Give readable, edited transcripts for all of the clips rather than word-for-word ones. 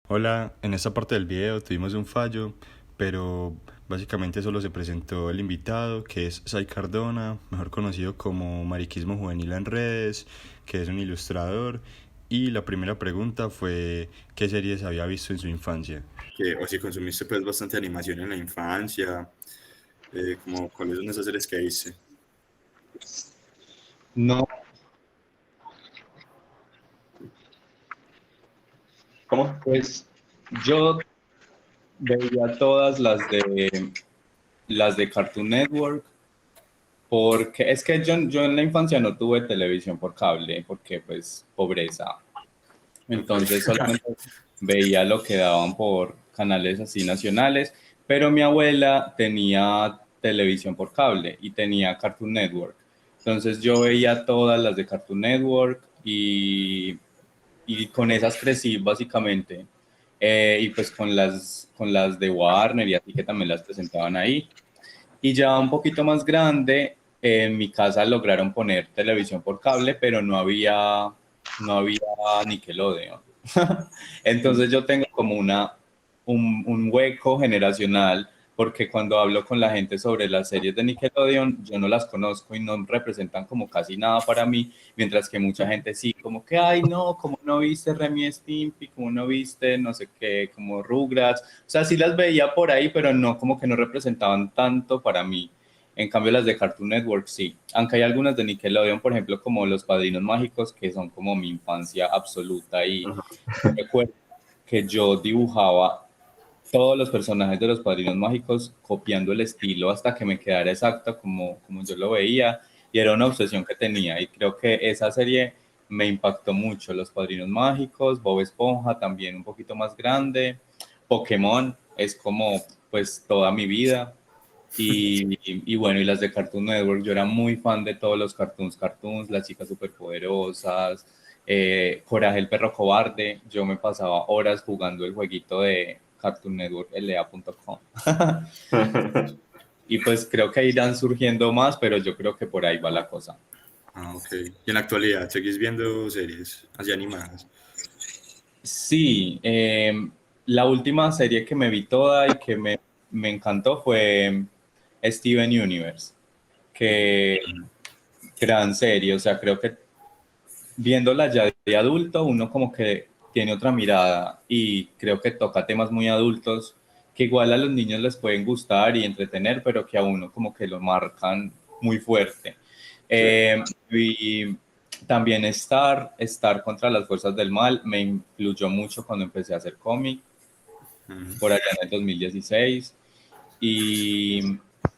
Hola, en esta parte del video tuvimos un fallo, pero básicamente solo se presentó el invitado, que es Sai Cardona, mejor conocido como Mariquismo Juvenil en redes, que es un ilustrador, y la primera pregunta fue ¿qué series había visto en su infancia? O si consumiste pues bastante animación en la infancia, como cuáles son esas series que viste. No, ¿Cómo? pues yo veía todas las de Cartoon Network, porque es que yo en la infancia no tuve televisión por cable, porque pues pobreza. Ok. Entonces solamente veía lo que daban por canales así nacionales, pero mi abuela tenía televisión por cable y tenía Cartoon Network. Entonces yo veía todas las de Cartoon Network y con esas crecí básicamente. Y pues con las de Warner y así que también las presentaban ahí. Y ya un poquito más grande, en mi casa lograron poner televisión por cable, pero no había Nickelodeon. Entonces yo tengo como un hueco generacional, porque cuando hablo con la gente sobre las series de Nickelodeon, yo no las conozco y no representan como casi nada para mí, mientras que mucha gente sí, como que, ay, no, como no viste Remy Stimpy, como no viste no sé qué, como Rugrats, o sea, sí las veía por ahí, pero no, como que no representaban tanto para mí. En cambio, las de Cartoon Network sí. Aunque hay algunas de Nickelodeon, por ejemplo, como Los Padrinos Mágicos, que son como mi infancia absoluta. Y Ajá. yo recuerdo que yo dibujaba todos los personajes de Los Padrinos Mágicos copiando el estilo hasta que me quedara exacto como yo lo veía. Y era una obsesión que tenía. Y creo que esa serie me impactó mucho. Los Padrinos Mágicos, Bob Esponja, también un poquito más grande. Pokémon es como pues toda mi vida. Y bueno, y las de Cartoon Network, yo era muy fan de todos los cartoons, Las Chicas Superpoderosas, Coraje el Perro Cobarde. Yo me pasaba horas jugando el jueguito de Cartoon Network, lea.com. Y pues creo que irán surgiendo más, pero yo creo que por ahí va la cosa. Ah, ok. Y en la actualidad, ¿seguís viendo series así animadas? Sí, la última serie que me vi toda y que me encantó fue Steven Universe, que gran serie, o sea, creo que viéndola ya de adulto, uno como que tiene otra mirada y creo que toca temas muy adultos que igual a los niños les pueden gustar y entretener, pero que a uno como que lo marcan muy fuerte. Sí. Y también Star contra las fuerzas del mal me influyó mucho cuando empecé a hacer cómic, Ujú. por allá en el 2016. Y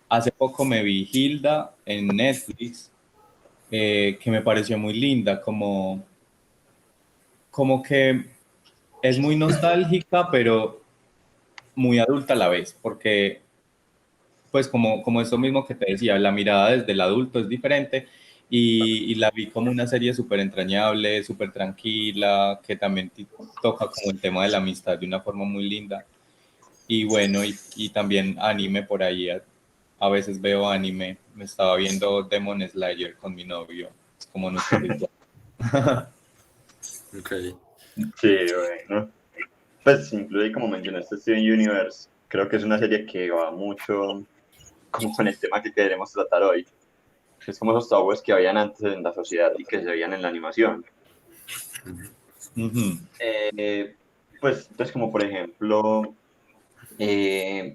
hace poco me vi Hilda en Netflix, que me pareció muy linda, como que es muy nostálgica, pero muy adulta a la vez, porque pues como esto mismo que te decía, la mirada desde el adulto es diferente y la vi como una serie súper entrañable, súper tranquila, que también toca como el tema de la amistad de una forma muy linda. Y bueno, y también anime por ahí, a veces veo anime, me estaba viendo Demon Slayer con mi novio, es como nuestro ritual. Ok. Sí, bueno. Pues incluye, como mencionaste, Steven Universe, creo que es una serie que va mucho como con el tema que queremos tratar hoy. Es como esos tabúes que habían antes en la sociedad y que se veían en la animación. Ujú. Eh, pues, entonces, como por ejemplo,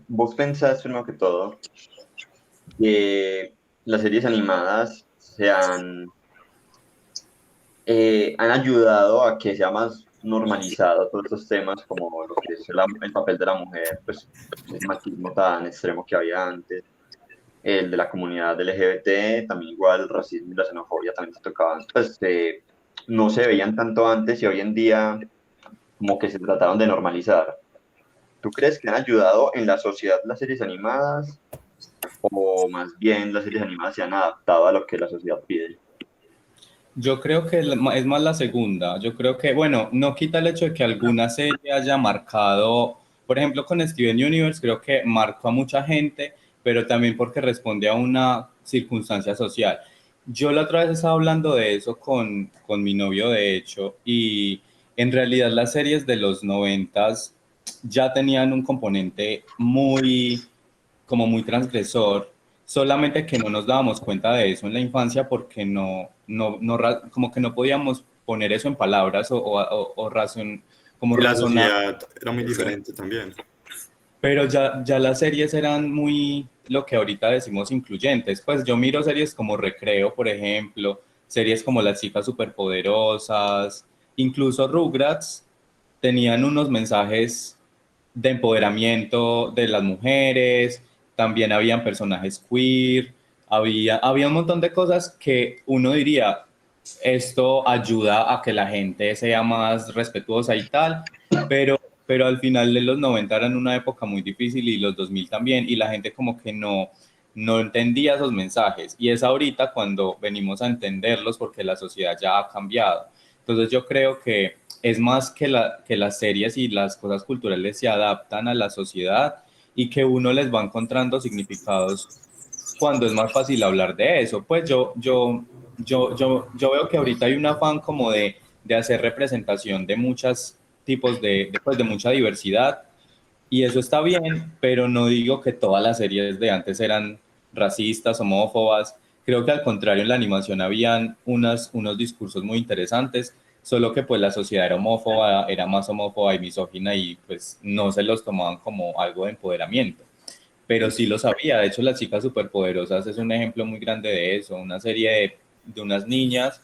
vos pensás, primero que todo, que las series animadas han ayudado a que sea más normalizado todos estos temas como lo que es el papel de la mujer, pues el machismo tan extremo que había antes, el de la comunidad LGBT, también igual el racismo y la xenofobia también se tocaban, pues no se veían tanto antes y hoy en día como que se trataron de normalizar. ¿Tú crees que han ayudado en la sociedad las series animadas o más bien las series animadas se han adaptado a lo que la sociedad pide? Yo creo que es más la segunda. Yo creo que, bueno, no quita el hecho de que alguna serie haya marcado, por ejemplo, con Steven Universe, creo que marcó a mucha gente, pero también porque responde a una circunstancia social. Yo la otra vez estaba hablando de eso con mi novio, de hecho, y en realidad las series de los 90s ya tenían un componente como muy transgresor, solamente que no nos dábamos cuenta de eso en la infancia porque como que no podíamos poner eso en palabras o como Y la razonar. sociedad era muy diferente también. Pero ya las series eran muy lo que ahorita decimos incluyentes. Pues yo miro series como Recreo, por ejemplo, series como Las chicas superpoderosas, incluso Rugrats tenían unos mensajes de empoderamiento de las mujeres, también habían personajes queer, había un montón de cosas que uno diría, esto ayuda a que la gente sea más respetuosa y tal, pero al final de los 90 eran una época muy difícil y los 2000 también, y la gente como que no entendía esos mensajes. Y es ahorita cuando venimos a entenderlos porque la sociedad ya ha cambiado. Entonces yo creo que es más que las series y las cosas culturales se adaptan a la sociedad y que uno les va encontrando significados cuando es más fácil hablar de eso. Pues yo veo que ahorita hay un afán como de hacer representación de muchos tipos pues, de mucha diversidad y eso está bien, pero no digo que todas las series de antes eran racistas, homófobas. Creo que al contrario en la animación habían unos discursos muy interesantes, solo que pues la sociedad era homófoba, era más homófoba y misógina y pues no se los tomaban como algo de empoderamiento, pero sí lo sabía. De hecho, Las chicas superpoderosas es un ejemplo muy grande de eso, una serie de unas niñas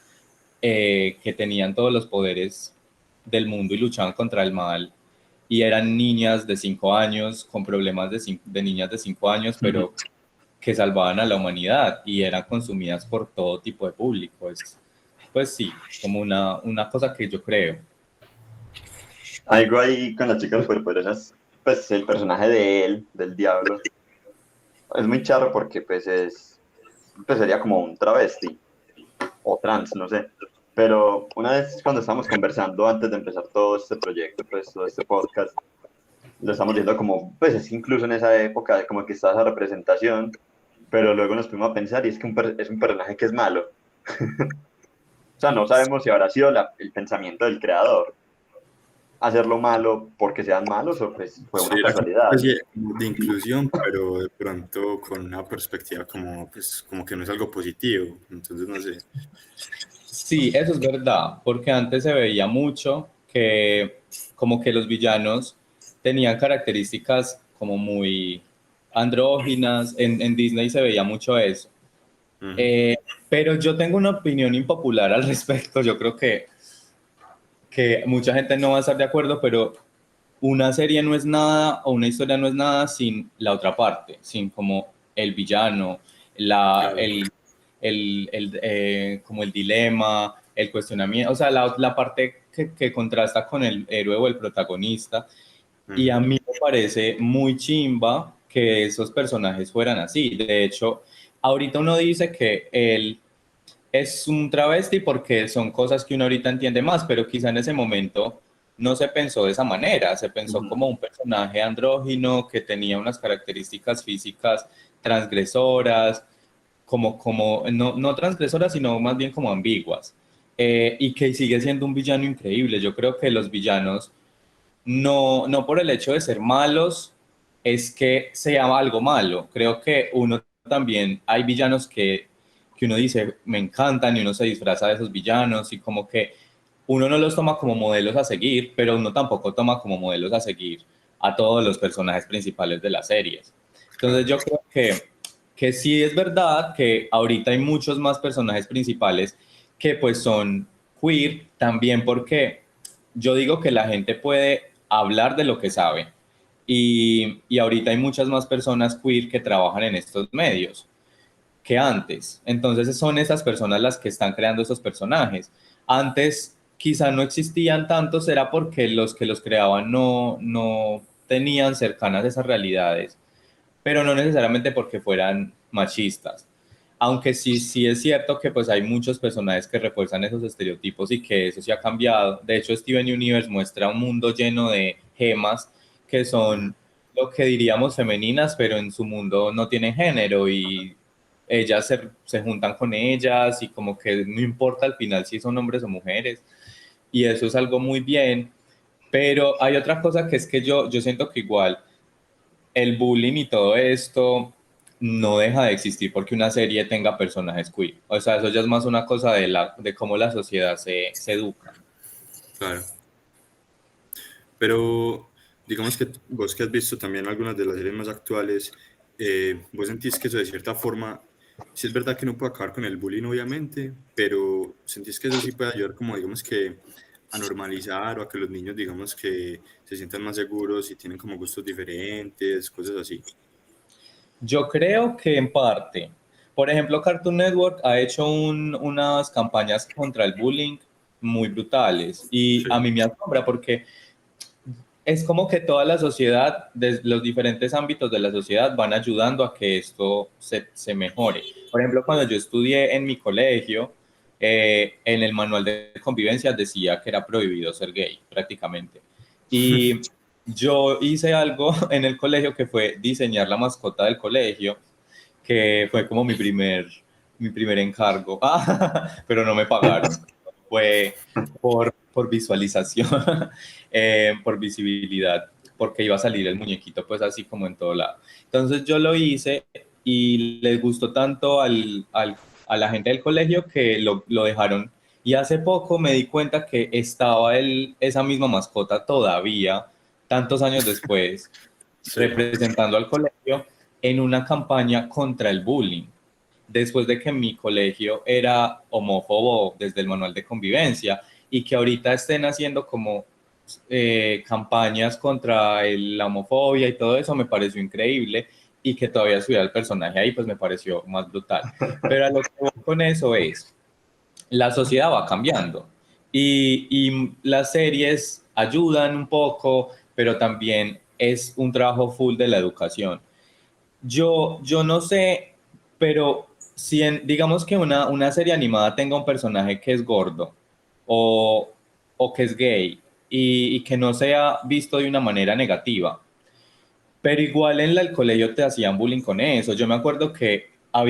que tenían todos los poderes del mundo y luchaban contra el mal, y eran niñas de 5 años, con problemas de niñas de 5 años, pero que salvaban a la humanidad y eran consumidas por todo tipo de público. Pues sí, como una cosa que yo creo. Algo ahí con las chicas superpoderosas, pues el personaje de él, del diablo, es muy charro porque pues sería como un travesti o trans, no sé. Pero una vez cuando estábamos conversando antes de empezar todo este proyecto, pues todo este podcast, lo estamos viendo como, pues es que incluso en esa época como que está esa representación, pero luego nos fuimos a pensar y es que es un personaje que es malo. O sea, no sabemos si habrá sido el pensamiento del creador hacerlo malo porque sean malos o pues fue Sí, una era como casualidad. una especie de inclusión, pero de pronto con una perspectiva como, pues, como que no es algo positivo. Entonces, no sé. Sí, eso es verdad, porque antes se veía mucho que como que los villanos tenían características como muy andróginas, en Disney se veía mucho eso. Ujú. Eh, pero yo tengo una opinión impopular al respecto, yo creo que mucha gente no va a estar de acuerdo, pero una serie no es nada o una historia no es nada sin la otra parte, sin como el villano, la, Claro. como el dilema, el cuestionamiento, o sea, la parte que contrasta con el héroe o el protagonista. Y a Ujú. mí me parece muy chimba que esos personajes fueran así. De hecho, ahorita uno dice que él es un travesti porque son cosas que uno ahorita entiende más, pero quizá en ese momento no se pensó de esa manera, se pensó Ujú. como un personaje andrógino que tenía unas características físicas transgresoras, no transgresoras, sino más bien como ambiguas, y que sigue siendo un villano increíble. Yo creo que los villanos, no por el hecho de ser malos, es que sea algo malo. Creo que uno también, hay villanos que uno dice, me encantan y uno se disfraza de esos villanos y como que uno no los toma como modelos a seguir, pero uno tampoco toma como modelos a seguir a todos los personajes principales de las series. Entonces Claro. yo creo que sí es verdad que ahorita hay muchos más personajes principales que pues son queer, también porque yo digo que la gente puede hablar de lo que sabe y ahorita hay muchas más personas queer que trabajan en estos medios que antes. Entonces son esas personas las que están creando esos personajes. Antes quizá no existían tantos, era porque los que los creaban no tenían cercanas esas realidades, pero no necesariamente porque fueran machistas. Aunque sí es cierto que pues hay muchos personajes que refuerzan esos estereotipos y que eso sí ha cambiado. De hecho, Steven Universe muestra un mundo lleno de gemas que Ujú. son lo que diríamos femeninas, pero en su mundo no tienen género y ellas se juntan con ellas y como que no importa al final si son hombres o mujeres. y eso es algo muy bien, pero hay otra cosa que es que yo siento que igual el bullying y todo esto no deja de existir porque una serie tenga personajes queer. O sea, eso ya es más una cosa de cómo la sociedad se educa. Claro. Pero digamos que vos que has visto también algunas de las series más actuales, vos sentís que eso de cierta forma, sí es verdad que no puede acabar con el bullying obviamente, pero sentís que eso sí puede ayudar como digamos que a normalizar o a que los niños digamos que se sientan más seguros y tienen como gustos diferentes, cosas así. Yo creo que en parte. Por ejemplo, Cartoon Network ha hecho unas campañas contra el bullying muy brutales y Sí. a mí me asombra porque es como que toda la sociedad, desde los diferentes ámbitos de la sociedad van ayudando a que esto se mejore. Por ejemplo, cuando yo estudié en mi colegio, en el manual de convivencia decía que era prohibido ser gay, prácticamente. Y yo hice algo en el colegio que fue diseñar la mascota del colegio, que fue como mi primer encargo. Pero no me pagaron. Fue por visualización, por visibilidad, porque iba a salir el muñequito pues así como en todo lado. Entonces yo lo hice y les gustó tanto a la gente del colegio que lo dejaron. Y hace poco me di cuenta que estaba esa misma mascota todavía, tantos años después, Sí. representando al colegio en una campaña contra el bullying, después de que mi colegio era homófobo desde el manual de convivencia y que ahorita estén haciendo como campañas contra la homofobia y todo eso me pareció increíble y que todavía subiera el personaje ahí pues me pareció más brutal. Pero a lo que voy con eso es, la sociedad va cambiando y las series ayudan un poco, pero también es un trabajo full de la educación. Yo no sé, pero si digamos que una serie animada tenga un personaje que es gordo o, o que es gay y que no sea visto de una manera negativa, pero igual en el colegio te hacían bullying con eso. Yo me acuerdo que a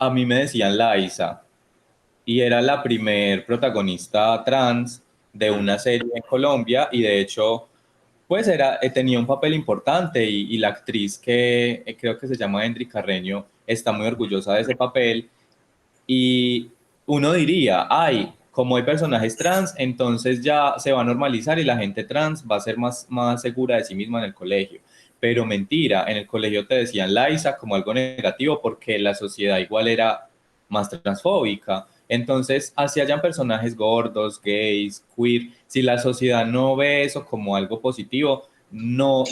mí me decían Liza y era la primer protagonista trans de Mm. una serie en Colombia y de hecho pues tenía un papel importante y la actriz que creo que se llama Endri Carreño está muy orgullosa de ese papel y uno diría, ay, como hay personajes trans, entonces ya se va a normalizar y la gente trans va a ser más segura de sí misma en el colegio. Pero mentira, en el colegio te decían Liza como algo negativo porque la sociedad igual era más transfóbica. Entonces, así hayan personajes gordos, gays, queer, si la sociedad no ve eso como algo positivo, no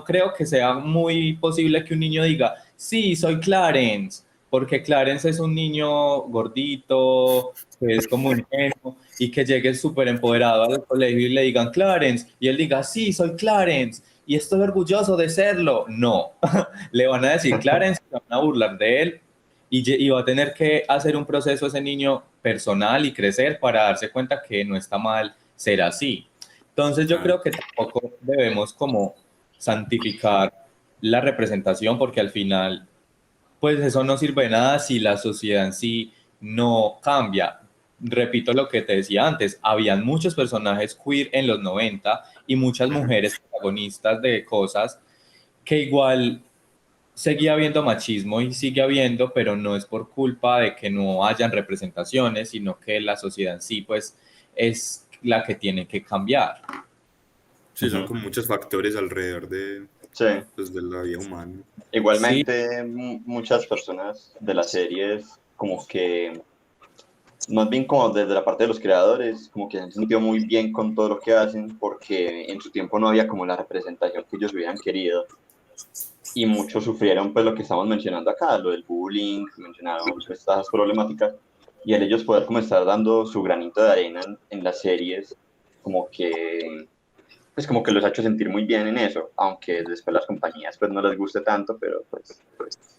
creo que sea muy posible que un niño diga, sí, soy Clarence, porque Clarence es un niño gordito, que es como ingenuo, y que llegue súper empoderado al colegio y le digan Clarence, y él diga, sí, soy Clarence, y estoy orgulloso de serlo. No, le van a decir Clarence, se van a burlar de él, y va a tener que hacer un proceso ese niño personal y crecer para darse cuenta que no está mal ser así. Entonces yo Claro. creo que tampoco debemos como santificar la representación porque al final pues eso no sirve de nada si la sociedad en sí no cambia. Repito lo que te decía antes, habían muchos personajes queer en los 90 y muchas Ujú. mujeres protagonistas de cosas que igual seguía habiendo machismo y sigue habiendo, pero no es por culpa de que no hayan representaciones, sino que la sociedad en sí pues es la que tiene que cambiar. Sí, son Ujú. como muchos factores alrededor de, Sí. pues, de la vida humana. Sí, Igualmente, muchas personas de las series, como que, más bien como desde la parte de los creadores, como que se han sentido muy bien con todo lo que hacen, porque en su tiempo no había como la representación que ellos hubieran querido. Y muchos sufrieron pues lo que estamos mencionando acá, lo del bullying, mencionaron pues, estas problemáticas, y el ellos poder como estar dando su granito de arena en las series, como que pues como que los ha hecho sentir muy bien en eso, aunque después las compañías pues no les guste tanto, pero pues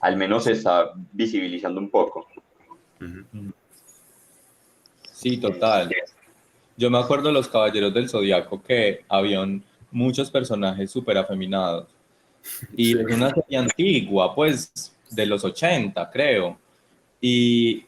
al menos se está visibilizando un poco. Ujú. sí, total. Yo me acuerdo de los Caballeros del Zodiaco que habían muchos personajes súper afeminados. Y Sí. es una serie antigua, pues, de los 80 creo. Y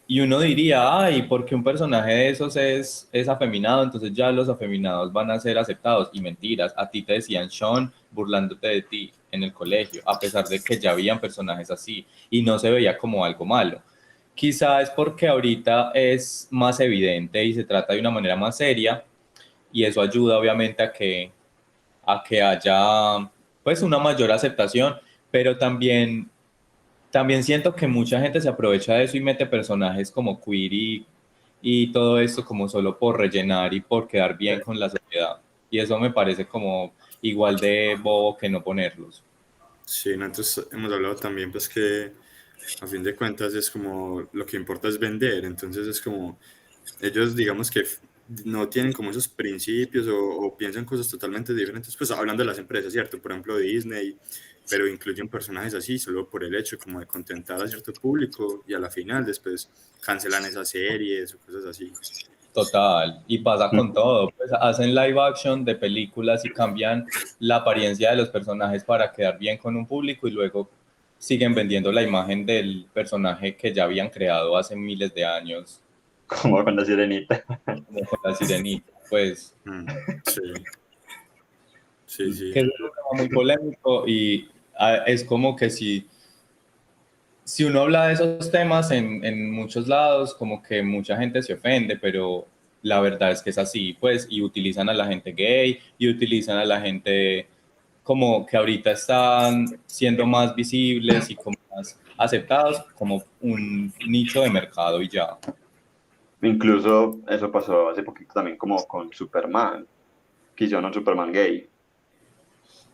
Y uno diría, ay, porque un personaje de esos es afeminado, entonces ya los afeminados van a ser aceptados. Y mentiras, a ti te decían Sean burlándote de ti en el colegio, a pesar de que ya habían personajes así y no se veía como algo malo. Quizá es porque ahorita es más evidente y se trata de una manera más seria y eso ayuda obviamente a que haya pues una mayor aceptación, pero también siento que mucha gente se aprovecha de eso y mete personajes como queer y todo esto como solo por rellenar y por quedar bien con la sociedad. Y eso me parece como igual de bobo que no ponerlos. Sí, nosotros hemos hablado también, pues que a fin de cuentas es como lo que importa es vender, entonces es como ellos digamos que no tienen como esos principios o piensan cosas totalmente diferentes, pues hablando de las empresas, ¿cierto? Por ejemplo, Disney, pero incluyen personajes así solo por el hecho como de contentar a cierto público y a la final después cancelan esas series o cosas así. Total, y pasa con todo, pues hacen live action de películas y cambian la apariencia de los personajes para quedar bien con un público y luego siguen vendiendo la imagen del personaje que ya habían creado hace miles de años, como con la sirenita. como con la sirenita, pues Mm, sí, sí, sí. que es un tema muy polémico y es como que si uno habla de esos temas en muchos lados, como que mucha gente se ofende, pero la verdad es que es así, pues, y utilizan a la gente gay y utilizan a la gente como que ahorita están siendo más visibles y como más aceptados como un nicho de mercado y ya. Incluso eso pasó hace poquito también como con Superman, que hicieron un Superman gay.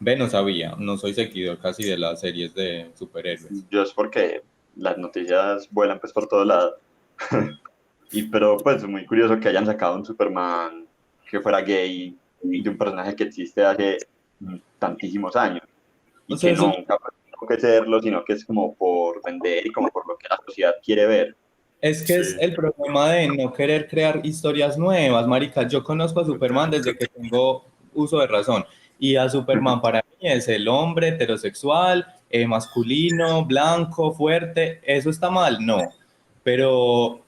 Ve, no sabía, no soy seguidor casi de las series de superhéroes. Yo es porque las noticias vuelan pues por todo lado. Y pero pues muy curioso que hayan sacado un Superman que fuera gay de un personaje que existe hace tantísimos años O y sea, que eso nunca tuvo que serlo, sino que es como por vender y como por lo que la sociedad quiere ver. es que es Sí, el problema de no querer crear historias nuevas, marica. Yo conozco a Superman total. desde que tengo uso de razón. Y a Superman para mí es el hombre heterosexual, masculino, blanco, fuerte. ¿Eso está mal? No. Pero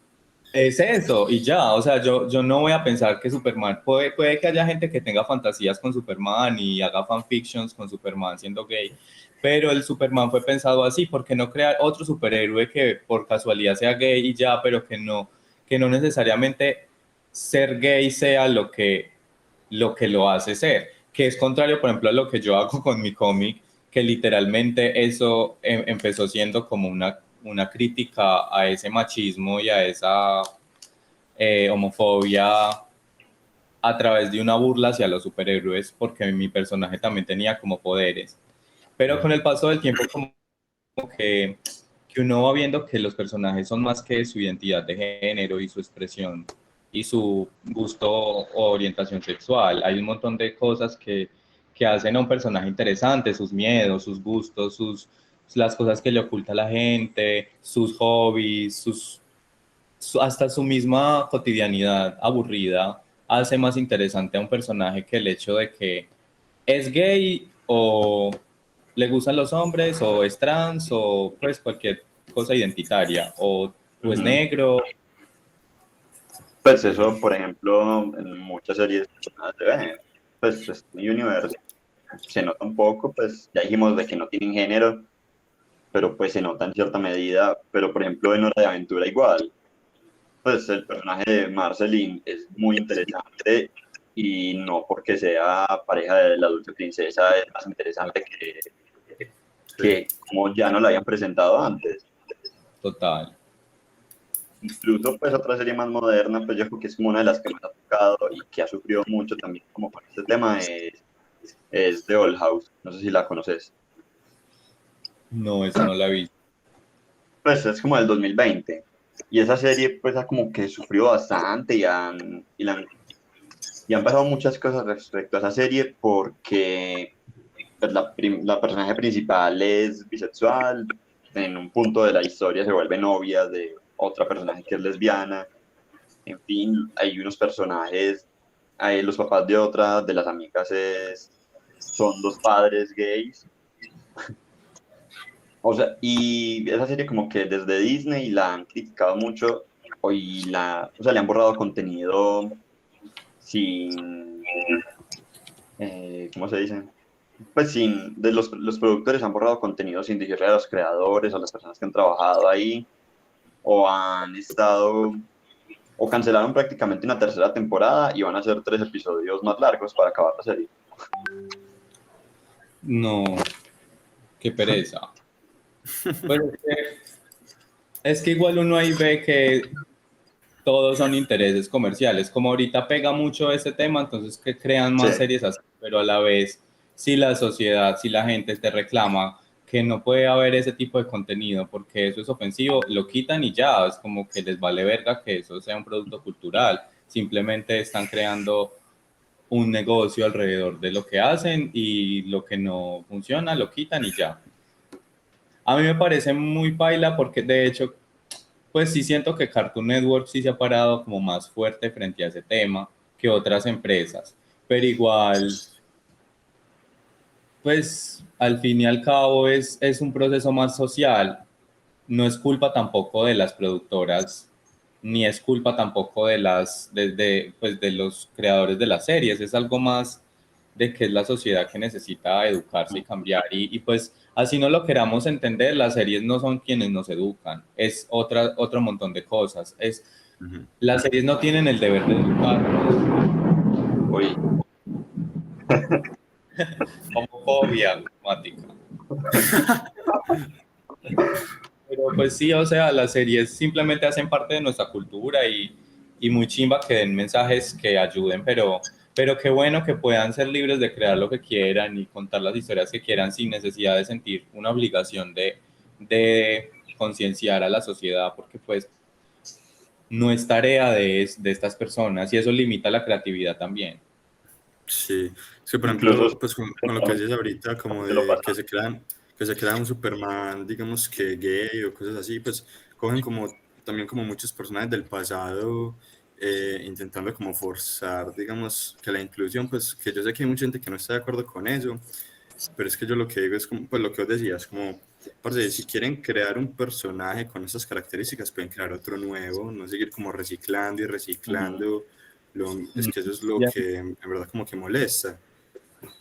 es eso, y ya. O sea, yo no voy a pensar que Superman. Puede que haya gente que tenga fantasías con Superman y haga fanfictions con Superman siendo gay, pero el Superman fue pensado así, ¿por qué no crear otro superhéroe que por casualidad sea gay y ya, pero que no necesariamente ser gay sea lo que lo hace ser? Que es contrario, por ejemplo, a lo que yo hago con mi cómic, que literalmente eso empezó siendo como una crítica a ese machismo y a esa homofobia a través de una burla hacia los superhéroes, porque mi personaje también tenía como poderes. Pero con Mm, el paso del tiempo, como que uno va viendo que los personajes son más que su identidad de género y su expresión y su gusto o orientación sexual. Hay un montón de cosas que hacen a un personaje interesante, sus miedos, sus gustos, las cosas que le oculta a la gente, sus hobbies, hasta su misma cotidianidad aburrida hace más interesante a un personaje que el hecho de que es gay o le gustan los hombres o es trans o pues cualquier cosa identitaria o es Ujú. negro. Pues eso, por ejemplo, en muchas series nada se ve. Pues Steven Universe se nota un poco, pues ya dijimos de que no tienen género, pero pues se nota en cierta medida. Pero por ejemplo en Hora de Aventura igual, pues el personaje de Marceline es muy interesante y no porque sea pareja de la dulce princesa es más interesante sí. que como ya no la habían presentado antes. Total. Incluso pues otra serie más moderna, pues yo creo que es como una de las que más ha tocado y que ha sufrido mucho también como con este tema es The Old House. No sé si la conoces. No, esa no la vi. Pues es como del 2020. Y esa serie pues ha como que sufrió bastante y han pasado muchas cosas respecto a esa serie porque pues, la personaje principal es bisexual, en un punto de la historia se vuelve novia de otra personaje que es lesbiana, en fin, hay unos personajes, hay los papás de otra de las amigas son dos padres gays, o sea, y esa serie como que desde Disney la han criticado mucho o sea, le han borrado contenido sin, ¿cómo se dice? Pues los productores han borrado contenido sin decirle a los creadores, a las personas que han trabajado ahí, o han estado, o cancelaron prácticamente una tercera temporada y van a hacer 3 episodios más largos para acabar la serie. No, qué pereza. Pero es que igual uno ahí ve que todos son intereses comerciales. Como ahorita pega mucho ese tema, entonces que crean más Sí. series así, pero a la vez, si la sociedad, si la gente te reclama que no puede haber ese tipo de contenido porque eso es ofensivo, lo quitan y ya, es como que les vale verga que eso sea un producto cultural. Simplemente están creando un negocio alrededor de lo que hacen y lo que no funciona lo quitan y ya. A mí me parece muy paila porque de hecho pues sí siento que Cartoon Network sí se ha parado como más fuerte frente a ese tema que otras empresas, pero igual, pues al fin y al cabo es un proceso más social, no es culpa tampoco de las productoras, ni es culpa tampoco pues, de los creadores de las series, es algo más de que es la sociedad que necesita educarse y cambiar. Y pues así no lo queramos entender, las series no son quienes nos educan, es otro montón de cosas. Las series no tienen el deber de educarnos. Uy, Homofobia temática. Pero pues sí, o sea, las series simplemente hacen parte de nuestra cultura y muy chimba que den mensajes que ayuden, pero qué bueno que puedan ser libres de crear lo que quieran y contar las historias que quieran sin necesidad de sentir una obligación de concienciar a la sociedad, porque pues no es tarea de estas personas y eso limita la creatividad también. Sí, sí, por ejemplo, incluso pues con lo que dices ahorita, como se lo de pasan. que se crean un Superman, digamos que gay o cosas así, pues cogen como también como muchos personajes del pasado, intentando como forzar, digamos, que la inclusión, pues que yo sé que hay mucha gente que no está de acuerdo con eso, pero es que yo lo que digo es como, pues lo que os decías, como, parce, si quieren crear un personaje con esas características, pueden crear otro nuevo, no seguir como reciclando y Ujú. reciclando. Es que eso es lo Ya. que en verdad como que molesta.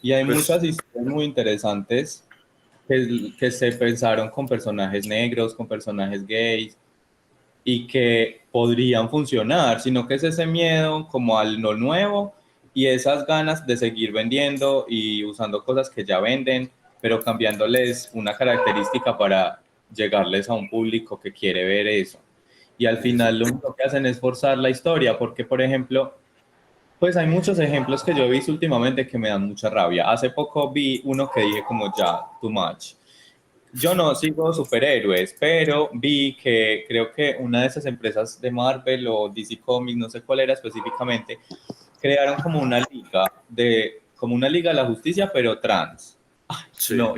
Y hay Pues muchas historias muy interesantes que se pensaron con personajes negros, con personajes gays, y que podrían funcionar, sino que es ese miedo como a lo nuevo y esas ganas de seguir vendiendo y usando cosas que ya venden, pero cambiándoles una característica para llegarles a un público que quiere ver eso. Y al eso. final lo único que hacen es forzar la historia, porque por ejemplo, pues hay muchos ejemplos que yo he visto últimamente que me dan mucha rabia. Hace poco vi uno que dije como ya, too much. Yo no sigo superhéroes, pero vi que creo que una de esas empresas de Marvel o DC Comics, no sé cuál era específicamente, crearon como una liga de la justicia, pero trans. Sí, No,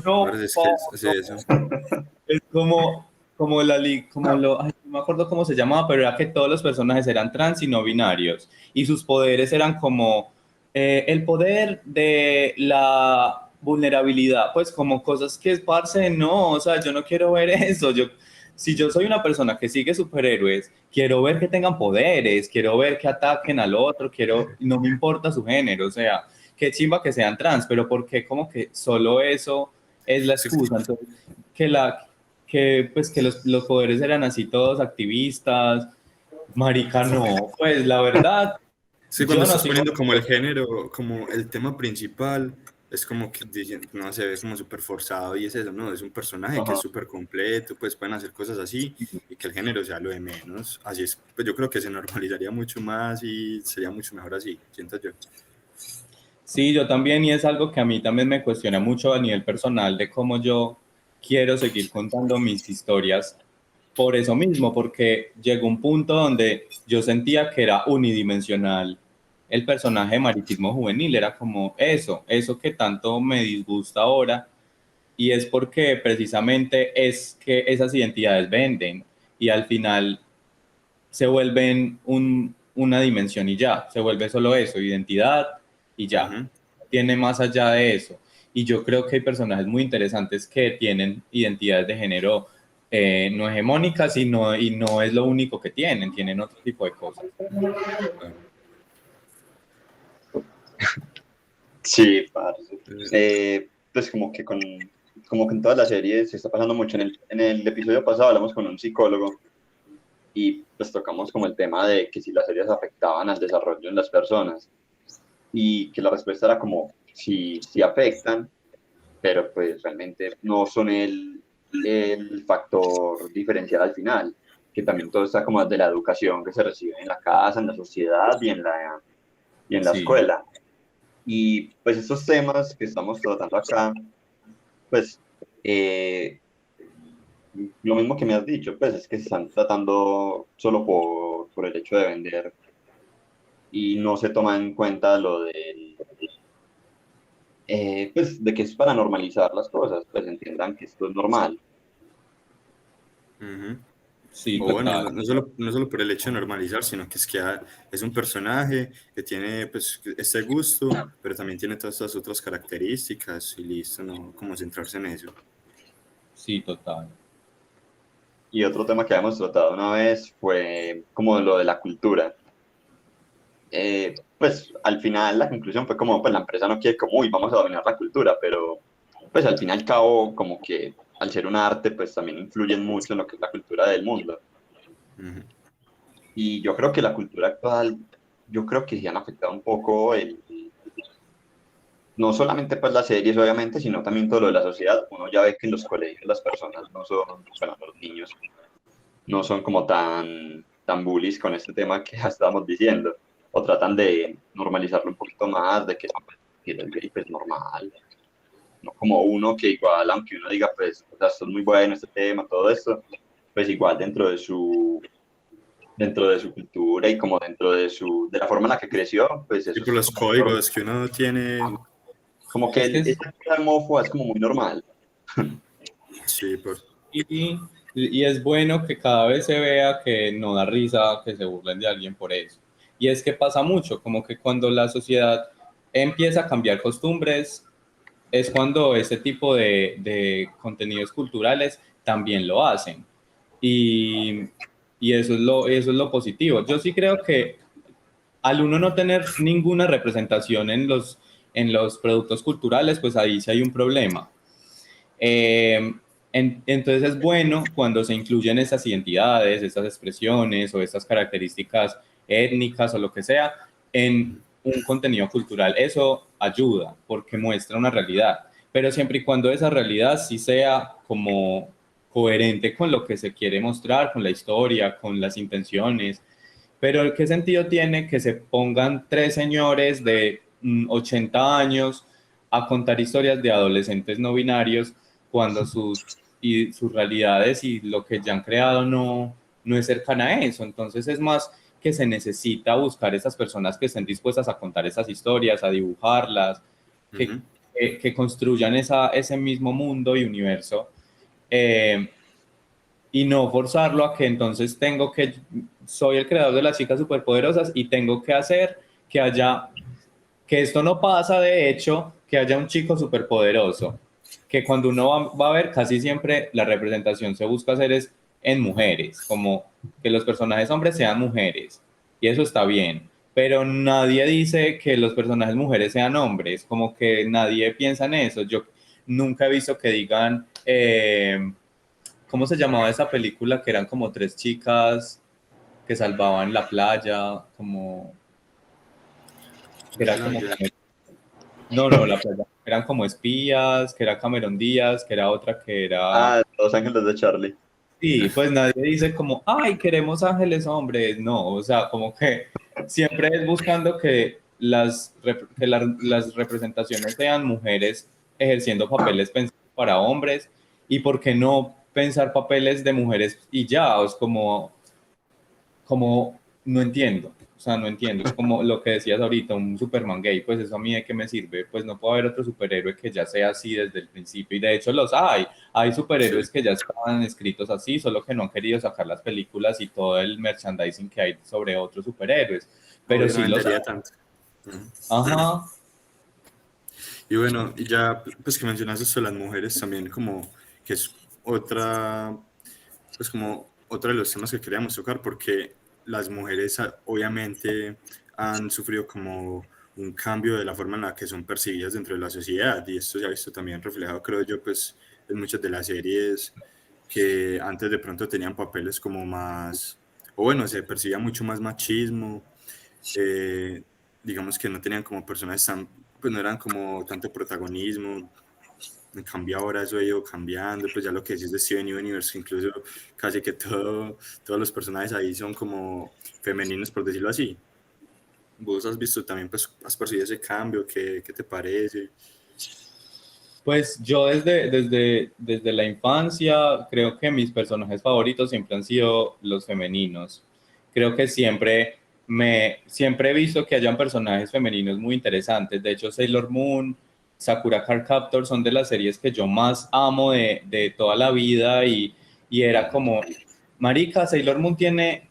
no, parece es que es eso. es como la liga, ay, no me acuerdo cómo se llamaba, pero era que todos los personajes eran trans y no binarios, y sus poderes eran como el poder de la vulnerabilidad, pues como cosas que es parce, no, o sea, yo no quiero ver eso, si yo soy una persona que sigue superhéroes, quiero ver que tengan poderes, quiero ver que ataquen al otro, no me importa su género, o sea, qué chimba que sean trans, pero ¿por qué como que solo eso es la Sí, excusa? Entonces, que pues que los poderes eran así todos activistas, marica, no, pues la verdad, sí, cuando yo no estás sigo. poniendo como el género, como el tema principal, es como que dicen, no se ve como súper forzado y es eso, no, es un personaje que es Ajá. súper completo, pues pueden hacer cosas así y que el género sea lo de menos. Así es, pues yo creo que se normalizaría mucho más y sería mucho mejor así, siento yo. Sí, yo también, y es algo que a mí también me cuestiona mucho a nivel personal de cómo yo quiero seguir contando mis historias por eso mismo, porque llegó un punto donde yo sentía que era unidimensional el personaje de Mariquismo Juvenil, era como eso que tanto me disgusta ahora, y es porque precisamente es que esas identidades venden y al final se vuelven una dimensión y ya, se vuelve solo eso, identidad y ya, Ujú. tiene más allá de eso. Y yo creo que hay personajes muy interesantes que tienen identidades de género no hegemónicas y no es lo único que tienen otro tipo de cosas. Sí, parce. Pues como que en todas las series se está pasando mucho. En el episodio pasado hablamos con un psicólogo y pues tocamos como el tema de que si las series afectaban al desarrollo en las personas y que la respuesta era como sí afectan, pero pues realmente no son el factor diferencial al final, que también todo está como de la educación que se recibe en la casa, en la sociedad y en la Sí, escuela. Y pues estos temas que estamos tratando acá, pues lo mismo que me has dicho, pues es que se están tratando solo por el hecho de vender y no se toma en cuenta lo pues de que es para normalizar las cosas, pues entiendan que esto es normal. Ujú. sí, O bueno, total. no solo por el hecho de normalizar, sino que es que es un personaje que tiene pues este gusto, pero también tiene todas estas otras características y listo, no como centrarse en eso. Sí, total. Y otro tema que habíamos tratado una vez fue como lo de la cultura. Pues al final la conclusión fue como, pues la empresa no quiere como, uy, vamos a dominar la cultura, pero pues al fin y al cabo como que al ser un arte, pues también influyen mucho en lo que es la cultura del mundo. Ujú. Y yo creo que la cultura actual, yo creo que sí han afectado un poco no solamente pues las series obviamente, sino también todo lo de la sociedad. Uno ya ve que en los colegios las personas no son, bueno, los niños no son como tan bullies con este tema que ya estábamos diciendo, o tratan de normalizarlo un poquito más, de que no, pues, que el gay pues normal, no como uno que igual, aunque uno diga pues, o sea, esto es muy bueno, este tema, todo esto, pues igual dentro de su cultura y como dentro de la forma en la que creció, pues Y eso por es los códigos que uno tiene, como que Es que esa cosa homófoba es como muy normal. sí, y, y es bueno que cada vez se vea que no da risa que se burlen de alguien por eso. Y es que pasa mucho, como que cuando la sociedad empieza a cambiar costumbres, es cuando este tipo de contenidos culturales también lo hacen. Y, y eso es lo positivo. Yo sí creo que al uno no tener ninguna representación en los productos culturales, pues ahí sí hay un problema. Eh, entonces es bueno cuando se incluyen esas identidades, estas expresiones o estas características étnicas o lo que sea en un contenido cultural. Eso ayuda porque muestra una realidad, pero siempre y cuando esa realidad sí sea como coherente con lo que se quiere mostrar, con la historia, con las intenciones. Pero ¿qué sentido tiene que se pongan tres señores de 80 años a contar historias de adolescentes no binarios cuando sus realidades y lo que ya han creado no es cercana a eso? Entonces es más que se necesita buscar esas personas que estén dispuestas a contar esas historias, a dibujarlas, que, ujú. que construyan ese mismo mundo y universo. eh, y no forzarlo a que entonces soy el creador de las chicas superpoderosas y tengo que hacer que esto no pasa de hecho, que haya un chico superpoderoso, que cuando uno va a ver casi siempre la representación se busca hacer es en mujeres, como que los personajes hombres sean mujeres, y eso está bien, pero nadie dice que los personajes mujeres sean hombres, como que nadie piensa en eso. Yo nunca he visto que digan... ¿cómo se llamaba esa película que eran como tres chicas que salvaban la playa? Como, que era como, Playa. no, no, la playa. Eran como espías, que era Cameron Díaz, que era otra que era... Ah, Los Ángeles de Charlie. Sí, pues nadie dice como, ay, queremos ángeles hombres. No, o sea, como que siempre es buscando que las representaciones sean mujeres ejerciendo papeles pensados para hombres y por qué no pensar papeles de mujeres y ya, es como no entiendo, o sea, no entiendo, es como lo que decías ahorita, un Superman gay, pues eso a mí de qué me sirve, pues no puede haber otro superhéroe que ya sea así desde el principio, y de hecho los hay Sí. superhéroes que ya estaban escritos así, solo que no han querido sacar las películas y todo el merchandising que hay sobre otros superhéroes, pero Obvio, no sí los hay. vendería tanto. Ujú. Ajá, Y bueno, y ya pues que mencionas esto de las mujeres también como que es otra pues como otro de los temas que queríamos tocar, porque las mujeres obviamente han sufrido como un cambio de la forma en la que son percibidas dentro de la sociedad, y esto se ha visto también reflejado, creo yo, pues en muchas de las series que antes de pronto tenían papeles como más, o bueno, se percibía mucho más machismo, eh, digamos que no tenían como personajes tan, pues no eran como tanto protagonismo. En cambio ahora eso ha ido cambiando, pues ya lo que decís de Steven Universe, que incluso casi que todos los personajes ahí son como femeninos, por decirlo así. ¿Vos has visto también, pues has percibido ese cambio? ¿Qué te parece? Pues yo desde la infancia creo que mis personajes favoritos siempre han sido los femeninos. Creo que siempre he visto que hayan personajes femeninos muy interesantes. De hecho, Sailor Moon, Sakura Card Captor son de las series que yo más amo de toda la vida y era como, marica, Sailor Moon tiene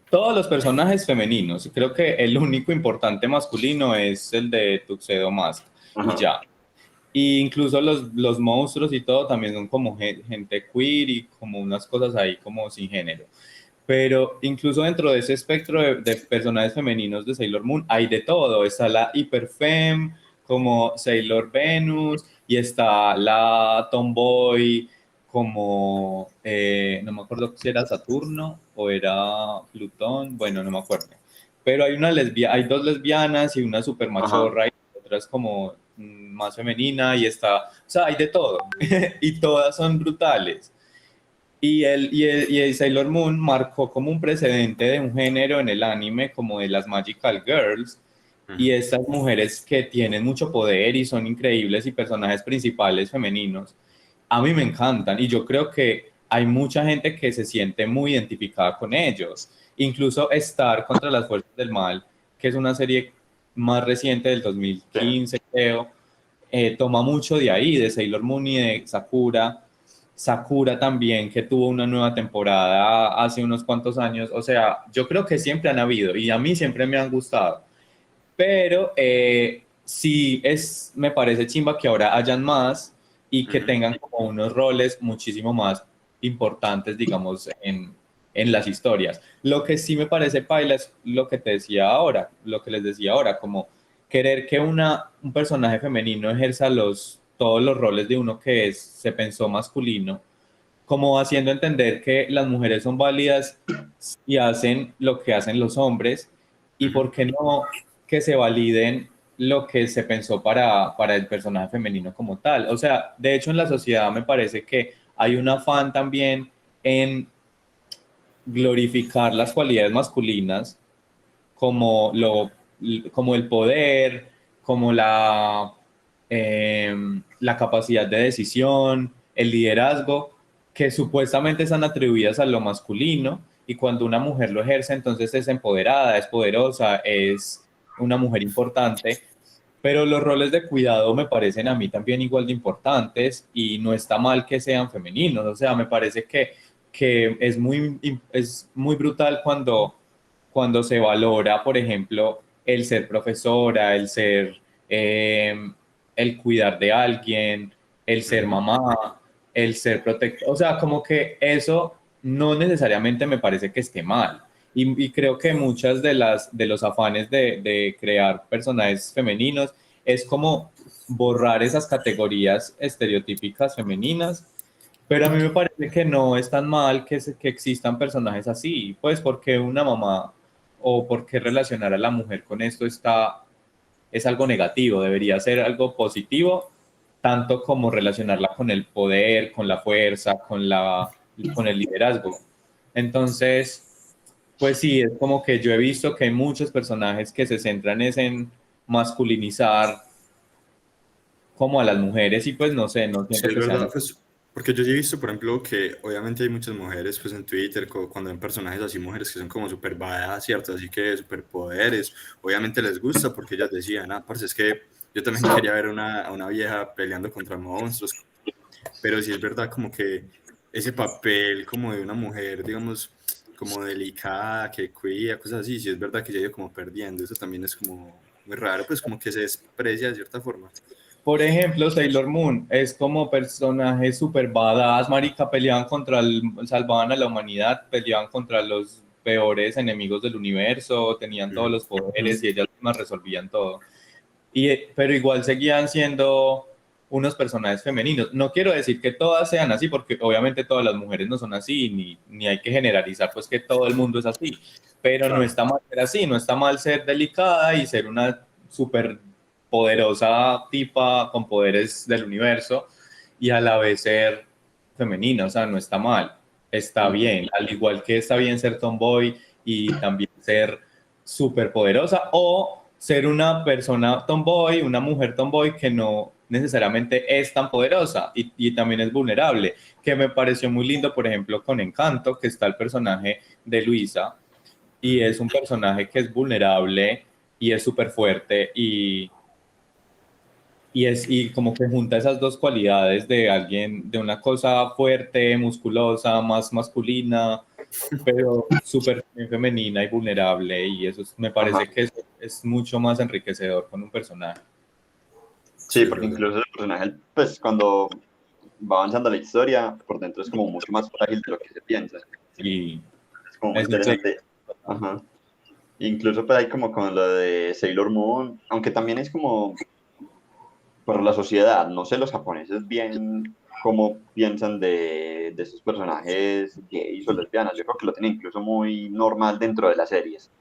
todos los personajes femeninos. Creo que el único importante masculino es el de Tuxedo Mask y Ajá. ya. Y incluso los monstruos y todo también son como gente queer y como unas cosas ahí como sin género. Pero incluso dentro de ese espectro de personajes femeninos de Sailor Moon hay de todo. Está la hiperfem como Sailor Venus y está la tomboy como, no me acuerdo si era Saturno o era Plutón, bueno, no me acuerdo. Pero hay dos lesbianas y una super Ajá. machorra y otra es como más femenina y está, o sea, hay de todo y todas son brutales. Y el Sailor Moon marcó como un precedente de un género en el anime como de las Magical Girls y Ujú. estas mujeres que tienen mucho poder y son increíbles y personajes principales femeninos, a mí me encantan y yo creo que hay mucha gente que se siente muy identificada con ellos. Incluso Star contra las Fuerzas del Mal, que es una serie más reciente del Sí. 2015, creo, toma mucho de ahí, de Sailor Moon y de Sakura. Sakura también, que tuvo una nueva temporada hace unos cuantos años. O sea, yo creo que siempre han habido y a mí siempre me han gustado. Pero sí me parece chimba que ahora hayan más y que Ujú. tengan como unos roles muchísimo más importantes, digamos, en las historias. Lo que sí me parece paila es lo que te decía ahora, lo que les decía ahora, como querer que un personaje femenino ejerza todos los roles de uno que se pensó masculino, como haciendo entender que las mujeres son válidas y hacen lo que hacen los hombres, y Ujú. por qué no que se validen lo que se pensó para el personaje femenino como tal. O sea, de hecho en la sociedad me parece que hay un afán también en glorificar las cualidades masculinas como, como el poder, como la capacidad de decisión, el liderazgo, que supuestamente están atribuidas a lo masculino y cuando una mujer lo ejerce, entonces es empoderada, es poderosa, es una mujer importante. Pero los roles de cuidado me parecen a mí también igual de importantes y no está mal que sean femeninos. O sea, me parece que es muy brutal cuando se valora, por ejemplo, el ser profesora, eh, el cuidar de alguien, el ser Ujú. mamá, el ser protector. O sea, como que eso no necesariamente me parece que esté mal. Y creo que muchas de los afanes de crear personajes femeninos es como borrar esas categorías estereotípicas femeninas, pero a mí me parece que no es tan mal que existan personajes así, pues porque una mamá o porque relacionar a la mujer con esto es algo negativo, debería ser algo positivo, tanto como relacionarla con el poder, con la fuerza, con el liderazgo. Entonces, pues sí, es como que yo he visto que hay muchos personajes que se centran es en masculinizar como a las mujeres y pues no sé, no Sí, siento es que verdad, sean... pues, porque yo sí he visto, por ejemplo, que obviamente hay muchas mujeres, pues, en Twitter, cuando ven personajes así, mujeres que son como súper badass, ¿cierto? Así que superpoderes, obviamente les gusta, porque ellas decían, ah, parce, es que yo también quería ver a una vieja peleando contra monstruos, pero sí es verdad como que ese papel como de una mujer, digamos, como delicada, que cuida, cosas así, sí es verdad que se ha ido como perdiendo, eso también es como muy raro, pues como que se desprecia de cierta forma. por ejemplo, Sailor Moon es como personaje super badass, marica, peleaban salvaban a la humanidad, peleaban contra los peores enemigos del universo, tenían todos los poderes y ellas mismas resolvían todo. Pero igual seguían siendo unos personajes femeninos. No quiero decir que todas sean así, porque obviamente todas las mujeres no son así, ni hay que generalizar pues que todo el mundo es así, pero no está mal ser así, no está mal ser delicada y ser una súper poderosa tipa con poderes del universo y a la vez ser femenina, o sea, no está mal, está bien, al igual que está bien ser tomboy y también ser súper poderosa o ser una persona tomboy, una mujer tomboy que no necesariamente es tan poderosa y también es vulnerable, que me pareció muy lindo, por ejemplo, con Encanto, que está el personaje de Luisa y es un personaje que es vulnerable y es súper fuerte y como que junta esas dos cualidades de alguien, de una cosa fuerte, musculosa, más masculina, pero súper femenina y vulnerable, y eso me parece que es mucho más enriquecedor con un personaje. Sí, porque incluso el personaje, pues cuando va avanzando la historia, por dentro es como mucho más frágil de lo que se piensa. Y Es como muy interesante. Ajá. Incluso pues hay como con lo de Sailor Moon, aunque también es como por la sociedad, no sé los japoneses bien cómo piensan de esos personajes gays o lesbianas, yo creo que lo tienen incluso muy normal dentro de las series.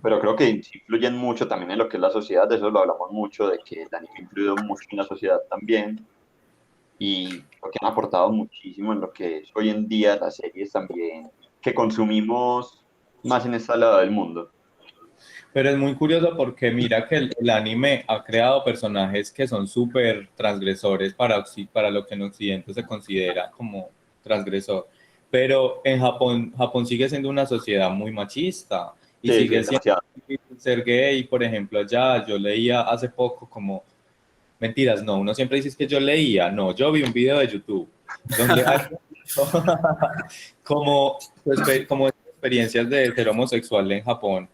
Pero creo que influyen mucho también en lo que es la sociedad, de eso lo hablamos mucho, de que el anime ha influido mucho en la sociedad también, y creo que han aportado muchísimo en lo que es hoy en día las series también, que consumimos más en esta lado del mundo. Pero es muy curioso porque mira que el anime ha creado personajes que son súper transgresores para lo que en Occidente se considera como transgresor. Pero en Japón sigue siendo una sociedad muy machista y Sí, sí, sigue es siendo demasiado. difícil ser gay. Por ejemplo, allá yo leía hace poco como, mentiras, no, uno siempre dice que yo leía, no, yo vi un video de YouTube donde hay como experiencias de ser homosexual en Japón.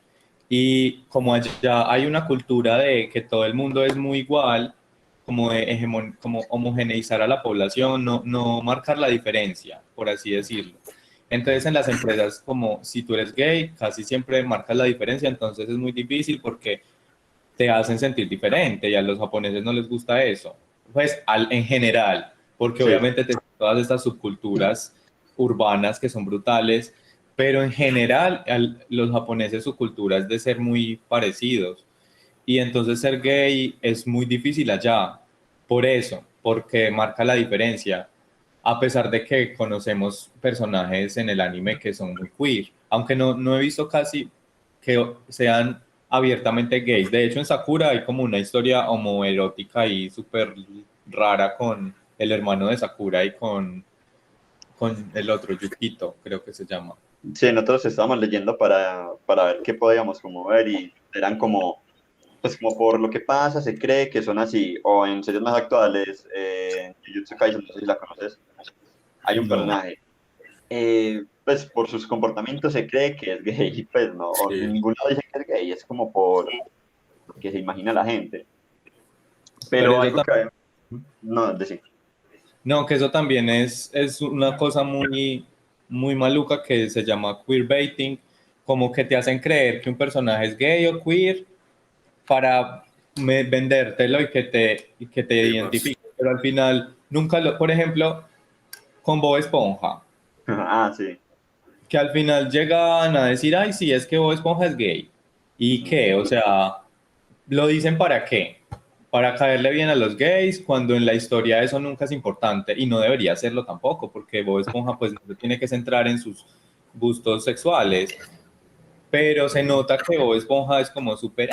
Y como allá hay una cultura de que todo el mundo es muy igual, como de como homogeneizar a la población, no marcar la diferencia, por así decirlo. Entonces en las empresas, como si tú eres gay, casi siempre marcas la diferencia, entonces es muy difícil porque te hacen sentir diferente y a los japoneses no les gusta eso. Pues en general, porque Sí, obviamente todas estas subculturas urbanas que son brutales, pero en general los japoneses su cultura es de ser muy parecidos y entonces ser gay es muy difícil allá, por eso, porque marca la diferencia, a pesar de que conocemos personajes en el anime que son muy queer, aunque no he visto casi que sean abiertamente gays. De hecho, en Sakura hay como una historia homoerótica y súper rara con el hermano de Sakura y con el otro, Yukito, creo que se llama. sí, nosotros estábamos leyendo para ver qué podíamos como ver y eran como, pues como por lo que pasa, se cree que son así, o en series más actuales, en Jujutsu Kaisen, no sé si la conoces, hay un No. personaje, pues por sus comportamientos se cree que es gay, pues no, Sí. ninguno dice que es gay, es como por lo que se imagina la gente, Pero pero eso algo también, que, no, es decir, no, que eso también es una cosa muy maluca que se llama queerbaiting, como que te hacen creer que un personaje es gay o queer para vendértelo y que te identifique, pero al final nunca por ejemplo, con Bob Esponja, ah, sí, que al final llegan a decir, ay, sí, es que Bob Esponja es gay. ¿Y qué? O sea, ¿lo dicen para qué? Para caerle bien a los gays, cuando en la historia eso nunca es importante y no debería serlo tampoco, porque Bob Esponja pues no se tiene que centrar en sus gustos sexuales, pero se nota que Bob Esponja es como súper,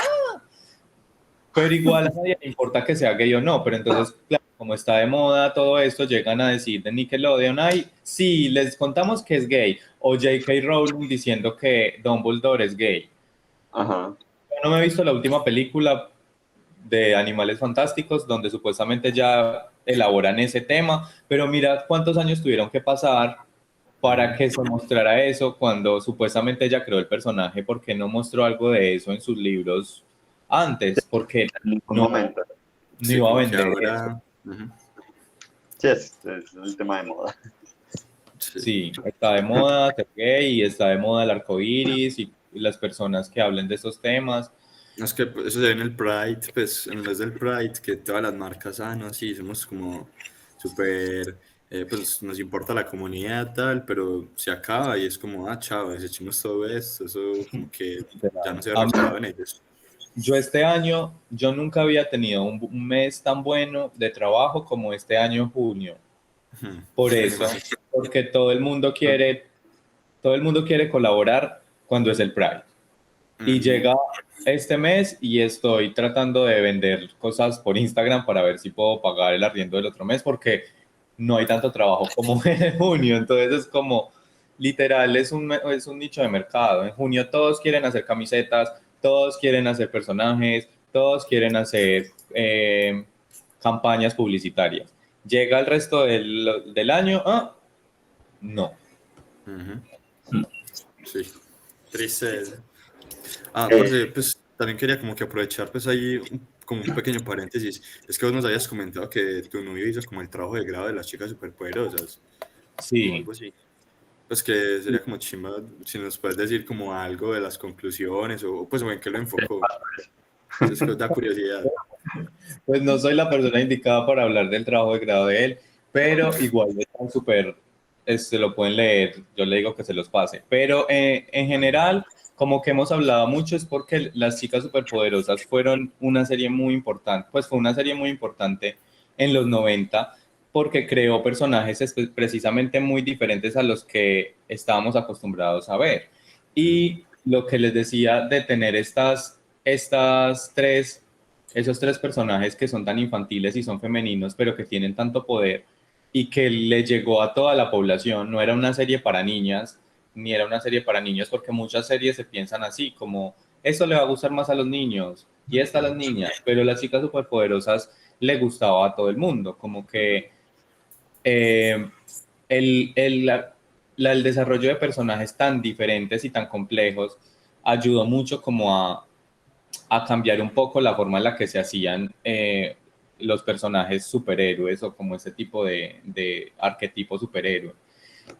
pero igual a nadie le importa que sea gay o no, pero entonces, claro, como está de moda todo esto, llegan a decir de Nickelodeon, ay, sí, les contamos que es gay, o J.K. Rowling diciendo que Dumbledore es gay. ajá. Yo no me he visto la última película de Animales Fantásticos, donde supuestamente ya elaboran ese tema, pero mira cuántos años tuvieron que pasar para que se mostrara eso cuando supuestamente ella creó el personaje, porque no mostró algo de eso en sus libros antes, porque En ningún no, momento. no Sí, iba a como que vender eso. ahora... Ujú. Sí, es el tema de moda. Sí. Sí, está de moda ser gay y está de moda el arco iris y las personas que hablen de esos temas. No, es que pues, eso se ve en el Pride, pues en el mes del Pride, que todas las marcas, no, sí, somos como súper, pues nos importa la comunidad tal, pero se acaba y es como, chao, desechemos todo esto, eso como que ya no se ve A mí- reflejado en ellos. Yo este año, yo nunca había tenido un mes tan bueno de trabajo como este año junio. Ujú. Por eso, porque todo el mundo quiere colaborar cuando es el Pride. Y Ujú. llega este mes y estoy tratando de vender cosas por Instagram para ver si puedo pagar el arriendo del otro mes porque no hay tanto trabajo como en junio. Entonces es como, literal, es un nicho de mercado. En junio todos quieren hacer camisetas, todos quieren hacer personajes, todos quieren hacer campañas publicitarias. Llega el resto del año, no. Ujú. Sí, triste. Eh, Parce, pues también quería como que aprovechar pues ahí como un pequeño paréntesis. Es que vos nos habías comentado que tu novio hizo como el trabajo de grado de las chicas superpoderosas o Sí. algo así. Pues que sería como chimba si nos puedes decir como algo de las conclusiones o pues o en qué lo enfocó. Es que da curiosidad. Pues no soy la persona indicada para hablar del trabajo de grado de él, pero igual están súper, se lo pueden leer, yo le digo que se los pase. Pero en general, como que hemos hablado mucho es porque Las Chicas Superpoderosas fueron una serie muy importante, pues fue una serie muy importante en los 90 porque creó personajes precisamente muy diferentes a los que estábamos acostumbrados a ver. Y lo que les decía de tener esos tres personajes que son tan infantiles y son femeninos, pero que tienen tanto poder y que le llegó a toda la población. No era una serie para niñas, ni era una serie para niños, porque muchas series se piensan así, como esto le va a gustar más a los niños y esta a las niñas, pero Las Chicas Superpoderosas le gustaba a todo el mundo, como que eh, el, el, la- el desarrollo de personajes tan diferentes y tan complejos ayudó mucho como a cambiar un poco la forma en la que se hacían los personajes superhéroes o como ese tipo de arquetipo superhéroe.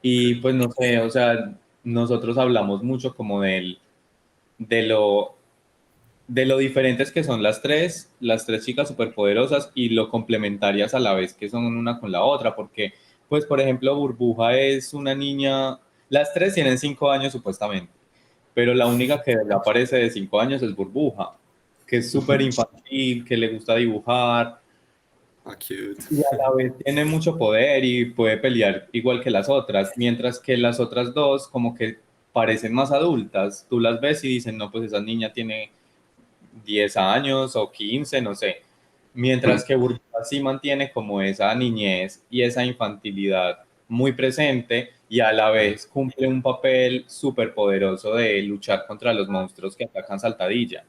Y pues no sé, o sea, nosotros hablamos mucho como de lo, de lo diferentes que son las tres chicas superpoderosas y lo complementarias a la vez que son una con la otra, porque pues por ejemplo Burbuja es una niña, las tres tienen 5 años supuestamente, pero la única que aparece de 5 años es Burbuja, que es súper infantil, que le gusta dibujar Cute. y a la vez tiene mucho poder y puede pelear igual que las otras, mientras que las otras dos como que parecen más adultas. Tú las ves y dicen, no, pues esa niña tiene 10 años o 15 no sé. Mientras que Burbuja sí mantiene como esa niñez y esa infantilidad muy presente y a la vez cumple un papel súper poderoso de luchar contra los monstruos que atacan Saltadilla.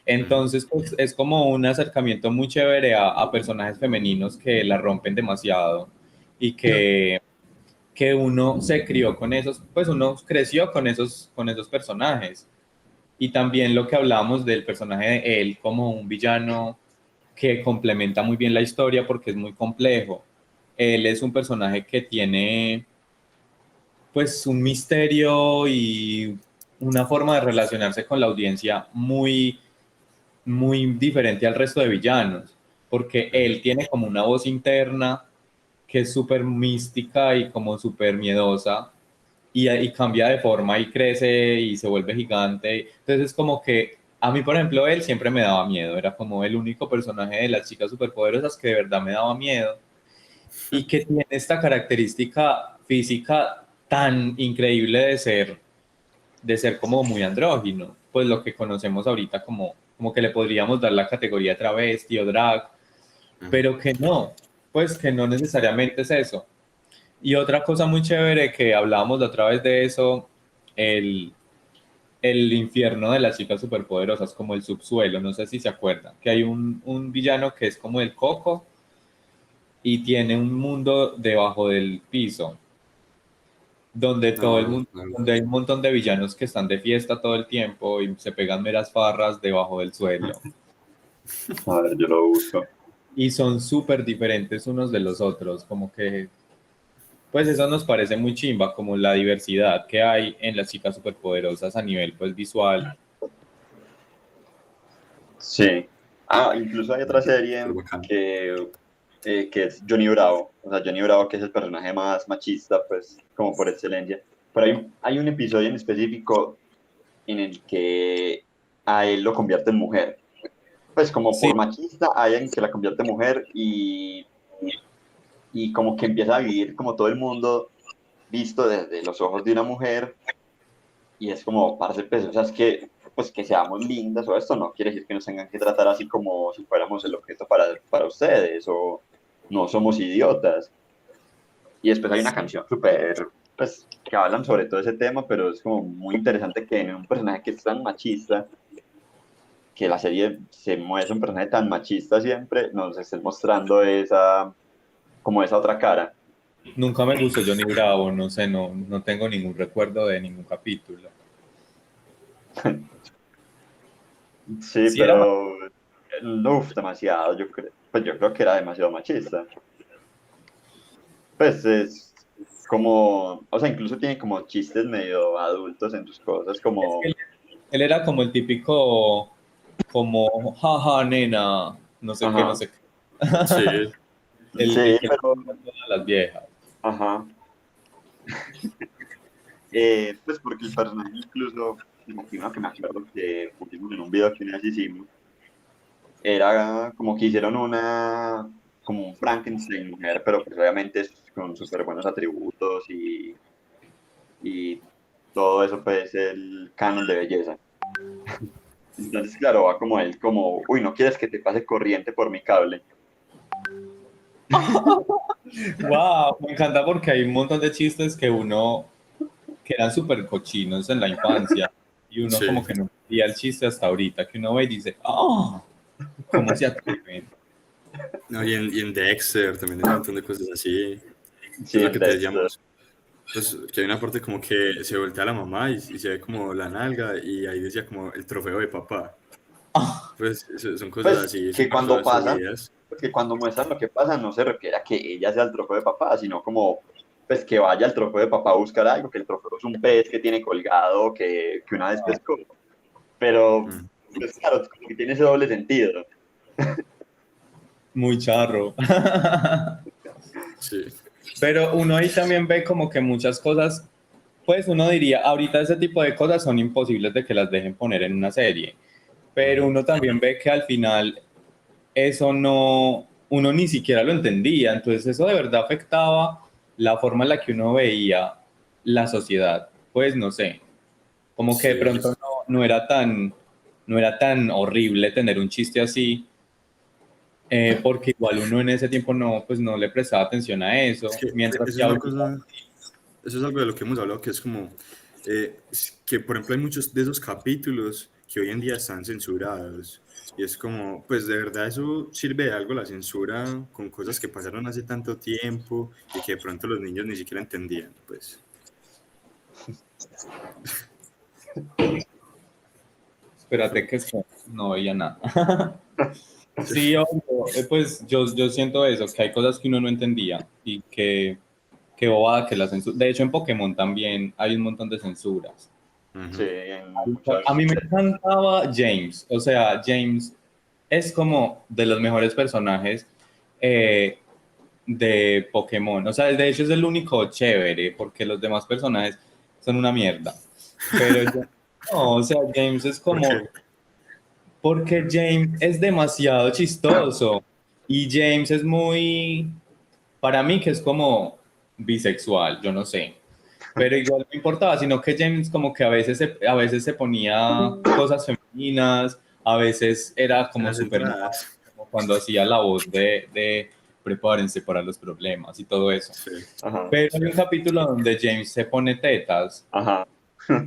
Entonces, pues, es como un acercamiento muy chévere a personajes femeninos que la rompen demasiado y que uno se crió con esos, pues uno creció con esos personajes. Y también lo que hablábamos del personaje de él como un villano que complementa muy bien la historia porque es muy complejo. Él es un personaje que tiene pues un misterio y una forma de relacionarse con la audiencia muy diferente al resto de villanos, porque él tiene como una voz interna que es súper mística y como súper miedosa y cambia de forma y crece y se vuelve gigante. Entonces es como que a mí, por ejemplo, él siempre me daba miedo, era como el único personaje de las chicas superpoderosas que de verdad me daba miedo y que tiene esta característica física tan increíble de ser como muy andrógino, pues lo que conocemos ahorita como que le podríamos dar la categoría travesti o drag, pero que no, pues que no necesariamente es eso. Y otra cosa muy chévere que hablábamos la otra vez de eso, el, el infierno de las chicas superpoderosas, como el subsuelo, no sé si se acuerdan, que hay un villano que es como el coco y tiene un mundo debajo del piso, donde todo el No, mundo, no, donde hay un montón de villanos que están de fiesta todo el tiempo y se pegan meras farras debajo del suelo. A ver, yo lo busco. y son súper diferentes unos de los otros, como que, pues eso nos parece muy chimba, como la diversidad que hay en las chicas superpoderosas a nivel, pues, visual. Sí. Incluso hay otra serie Súper bacano. que es Johnny Bravo. O sea, Johnny Bravo, que es el personaje más machista, pues, como por excelencia. Pero hay un episodio en específico en el que a él lo convierte en mujer. Pues como Sí, por machista, hay alguien que la convierte en mujer y como que empieza a vivir como todo el mundo visto desde los ojos de una mujer y es como, parce, pues, o sea, es que, pues, que seamos lindas o esto no quiere decir que nos tengan que tratar así como si fuéramos el objeto para ustedes o no somos idiotas. Y después hay una canción súper, pues, que hablan sobre todo ese tema, pero es como muy interesante que en un personaje que es tan machista, que la serie se muestra un personaje tan machista siempre, nos esté mostrando como esa otra cara. nunca me gustó Johnny Bravo, no sé, no tengo ningún recuerdo de ningún capítulo. Sí, Sí era pero, uf, demasiado, pues yo creo que era demasiado machista. Pues es como, o sea, incluso tiene como chistes medio adultos en sus cosas, es que como, él era como el típico, como, jaja, nena, no sé qué, no ajá, sé qué. Sí, El sí, que le pero, gusta a todas las viejas. ajá, pues porque el personaje incluso, como que uno que me acuerdo que pusimos en un video que una vez hicimos, era como que hicieron como un Frankenstein mujer, pero pues obviamente es con súper buenos atributos y todo eso pues el canon de belleza. Entonces, claro, va como él, como, uy, no quieres que te pase corriente por mi cable. Wow, me encanta porque hay un montón de chistes que eran súper cochinos en la infancia y uno como sí. que no entendía el chiste hasta ahorita, que uno ve y dice, ¡ah! ¿Cómo se atreven? No, y en Dexter también hay un montón de cosas así. Es Sí, lo en que te Dexter. decíamos. Pues que hay una parte como que se voltea la mamá y se ve como la nalga y ahí decía como el trofeo de papá. Pues son cosas Pues así, que súper cuando pasan, subidas. pues que cuando muestran lo que pasa, no se refiere a que ella sea el trofeo de papá, sino como, pues que vaya el trofeo de papá a buscar algo, que el trofeo es un pez que tiene colgado, que una vez pescó. Pero, Mm, pues claro, como que tiene ese doble sentido. Muy charro. sí. Pero uno ahí también ve como que muchas cosas, pues uno diría, ahorita ese tipo de cosas son imposibles de que las dejen poner en una serie, pero Ujú. uno también ve que al final eso no, uno ni siquiera lo entendía, entonces eso de verdad afectaba la forma en la que uno veía la sociedad, pues no sé, como que de Sí, pronto no era tan horrible tener un chiste así, porque igual uno en ese tiempo no, pues no le prestaba atención a es eso, que mientras eso que es una ahorita cosa, eso es algo de lo que hemos hablado, que es como es que, por ejemplo, hay muchos de esos capítulos que hoy en día están censurados. Y es como, pues de verdad eso sirve de algo la censura con cosas que pasaron hace tanto tiempo y que de pronto los niños ni siquiera entendían, pues. espérate que no veía nada. Sí, obvio, pues yo siento eso, que hay cosas que uno no entendía y que bobada que la censura. De hecho, en Pokémon también hay un montón de censuras. Sí, Ujú. en A muchas. mí me encantaba James, o sea, James es como de los mejores personajes eh, de Pokémon. O sea, de hecho es el único chévere, porque los demás personajes son una mierda. Pero no, o sea, James es ¿Por como qué? porque James es demasiado chistoso y James es muy, para mí que es como bisexual, yo no sé, pero igual no importaba, sino que James como que a veces se ponía cosas femeninas, a veces era En como las súper mal, entradas. como cuando hacía la voz de prepárense para los problemas y todo eso. Sí, Ajá, Pero hay un capítulo donde James se pone tetas ajá.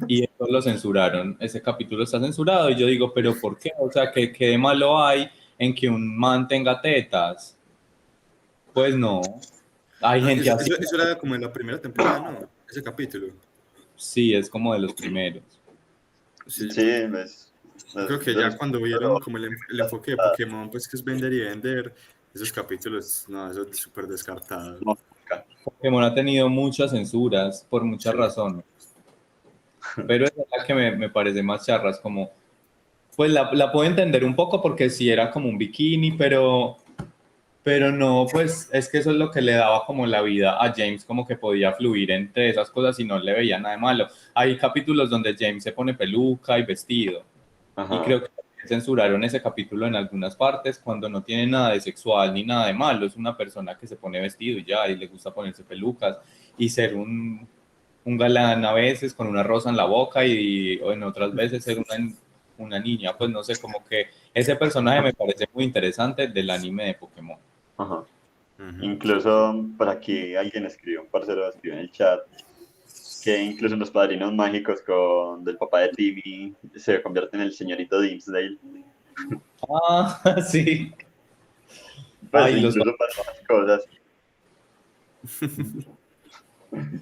y eso lo censuraron. Ese capítulo está censurado y yo digo, pero ¿por qué? O sea, ¿qué de malo hay en que un man tenga tetas? Pues no. Hay no, gente así. eso era como en la primera temporada, ¿no? Ese capítulo. Sí, es como de los primeros. Sí, Sí, es yo creo que de ya los cuando pero vieron como el enfoque de Pokémon, pues que es vender y vender, Esos capítulos, no, eso es súper descartado. No, nunca. Pokémon ha tenido muchas censuras por muchas Sí. razones, pero esa es la que me parece más charras, como, pues la puedo entender un poco porque sí era como un bikini, pero no, pues es que eso es lo que le daba como la vida a James, como que podía fluir entre esas cosas y no le veía nada de malo. Hay capítulos donde James se pone peluca y vestido, y Ajá. creo que censuraron ese capítulo en algunas partes cuando no tiene nada de sexual ni nada de malo, es una persona que se pone vestido y ya, y le gusta ponerse pelucas y ser un galán a veces con una rosa en la boca y o en otras veces ser una niña, pues no sé, como que ese personaje me parece muy interesante del anime de Pokémon. Ajá. Ujú. Incluso por aquí alguien escribió, un parcero escribió en el chat, que incluso en los Padrinos Mágicos con del papá de Timmy se convierte en el señorito Dimmsdale. Ah, sí. Pues Ay, incluso para más cosas.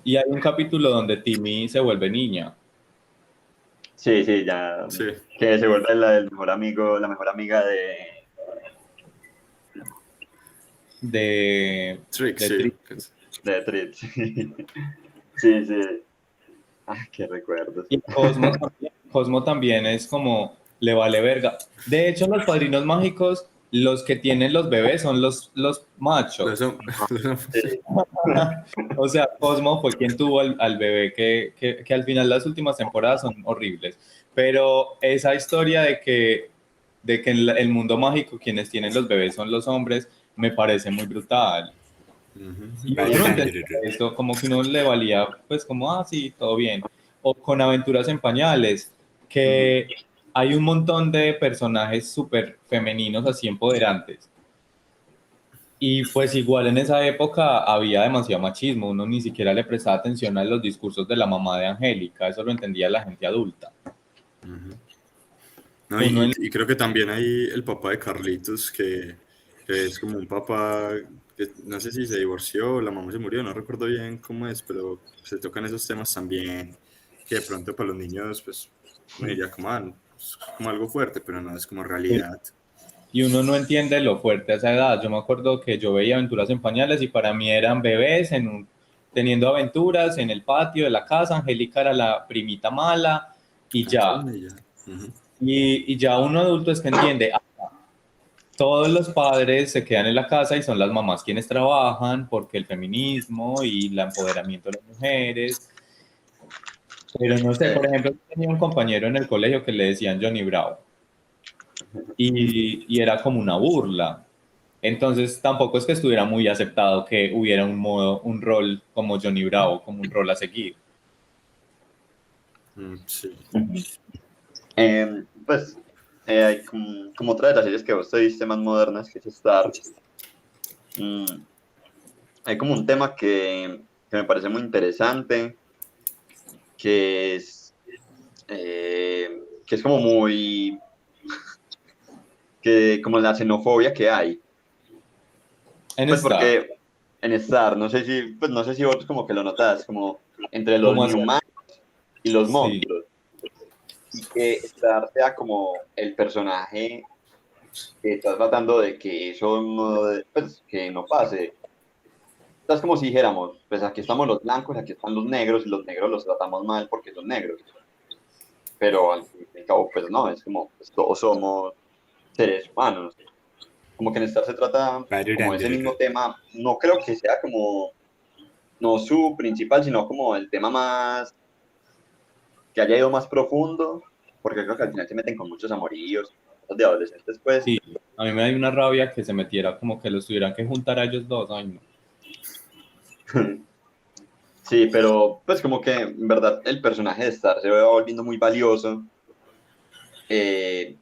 y hay un capítulo donde Timmy se vuelve niña. Sí, sí, ya Sí, que se vuelve el mejor amigo, la mejor amiga de, Trick, de sí. Tri- de Tritz. Sí, sí. Ah, qué recuerdos. Y Cosmo también es como, le vale verga. De hecho, los padrinos mágicos, los que tienen los bebés son los Los, machos. hom- los hom- Sí. O sea, Cosmo fue quien tuvo al bebé que al final las últimas temporadas son horribles. Pero esa historia de que en el mundo mágico quienes tienen los bebés son los hombres, me parece muy brutal. Ujú. Y uno no entendía eso, como que uno le valía, pues como, ah, sí, todo bien. O con Aventuras en Pañales, Ujú. que hay un montón de personajes súper femeninos, así empoderantes. Y pues igual en esa época había demasiado machismo, uno ni siquiera le prestaba atención a los discursos de la mamá de Angélica, eso lo entendía la gente adulta. Ujú. No, Uno y creo que también hay el papá de Carlitos, que es como un papá que no sé si se divorció o la mamá se murió, no recuerdo bien cómo es, pero se tocan esos temas también que de pronto para los niños, pues, uno diría como, es como algo fuerte, pero no es como realidad. y uno no entiende lo fuerte a esa edad. Yo me acuerdo que yo veía Aventuras en Pañales y para mí eran bebés teniendo aventuras en el patio de la casa, Angélica era la primita mala y ya. Cachón y ya. Ujú. Y ya uno adulto es que entiende, todos los padres se quedan en la casa y son las mamás quienes trabajan porque el feminismo y el empoderamiento de las mujeres. Pero no sé, por ejemplo, tenía un compañero en el colegio que le decían Johnny Bravo y era como una burla. Entonces tampoco es que estuviera muy aceptado que hubiera un rol como Johnny Bravo, como un rol a seguir. Sí. Ujú. Pues hay como otra de las series que vos te viste más modernas, que es Star. mm, Hay como un tema que me parece muy interesante, que es, que es como muy, que como la xenofobia que hay. En Pues Star, porque en Star, no sé si vos como que lo notas, como entre los ¿cómo hacer? Newman y los Sí, monstruos, y que Star sea como el personaje que está tratando de que eso no, pues, que no pase. Es como si dijéramos, pues aquí estamos los blancos, aquí están los negros, y los negros los tratamos mal porque son negros. Pero al fin y al cabo, pues no, es como, pues, todos somos seres humanos. Como que en Star se trata como ese mismo tema, no creo que sea como, no su principal, sino como el tema más, que haya ido más profundo, porque creo que al final se meten con muchos amoríos, cosas de adolescentes, pues. sí. A mí me da una rabia que se metiera como que los tuvieran que juntar a ellos dos. Ay, no. Sí, pero pues como que en verdad el personaje de Star se va volviendo muy valioso,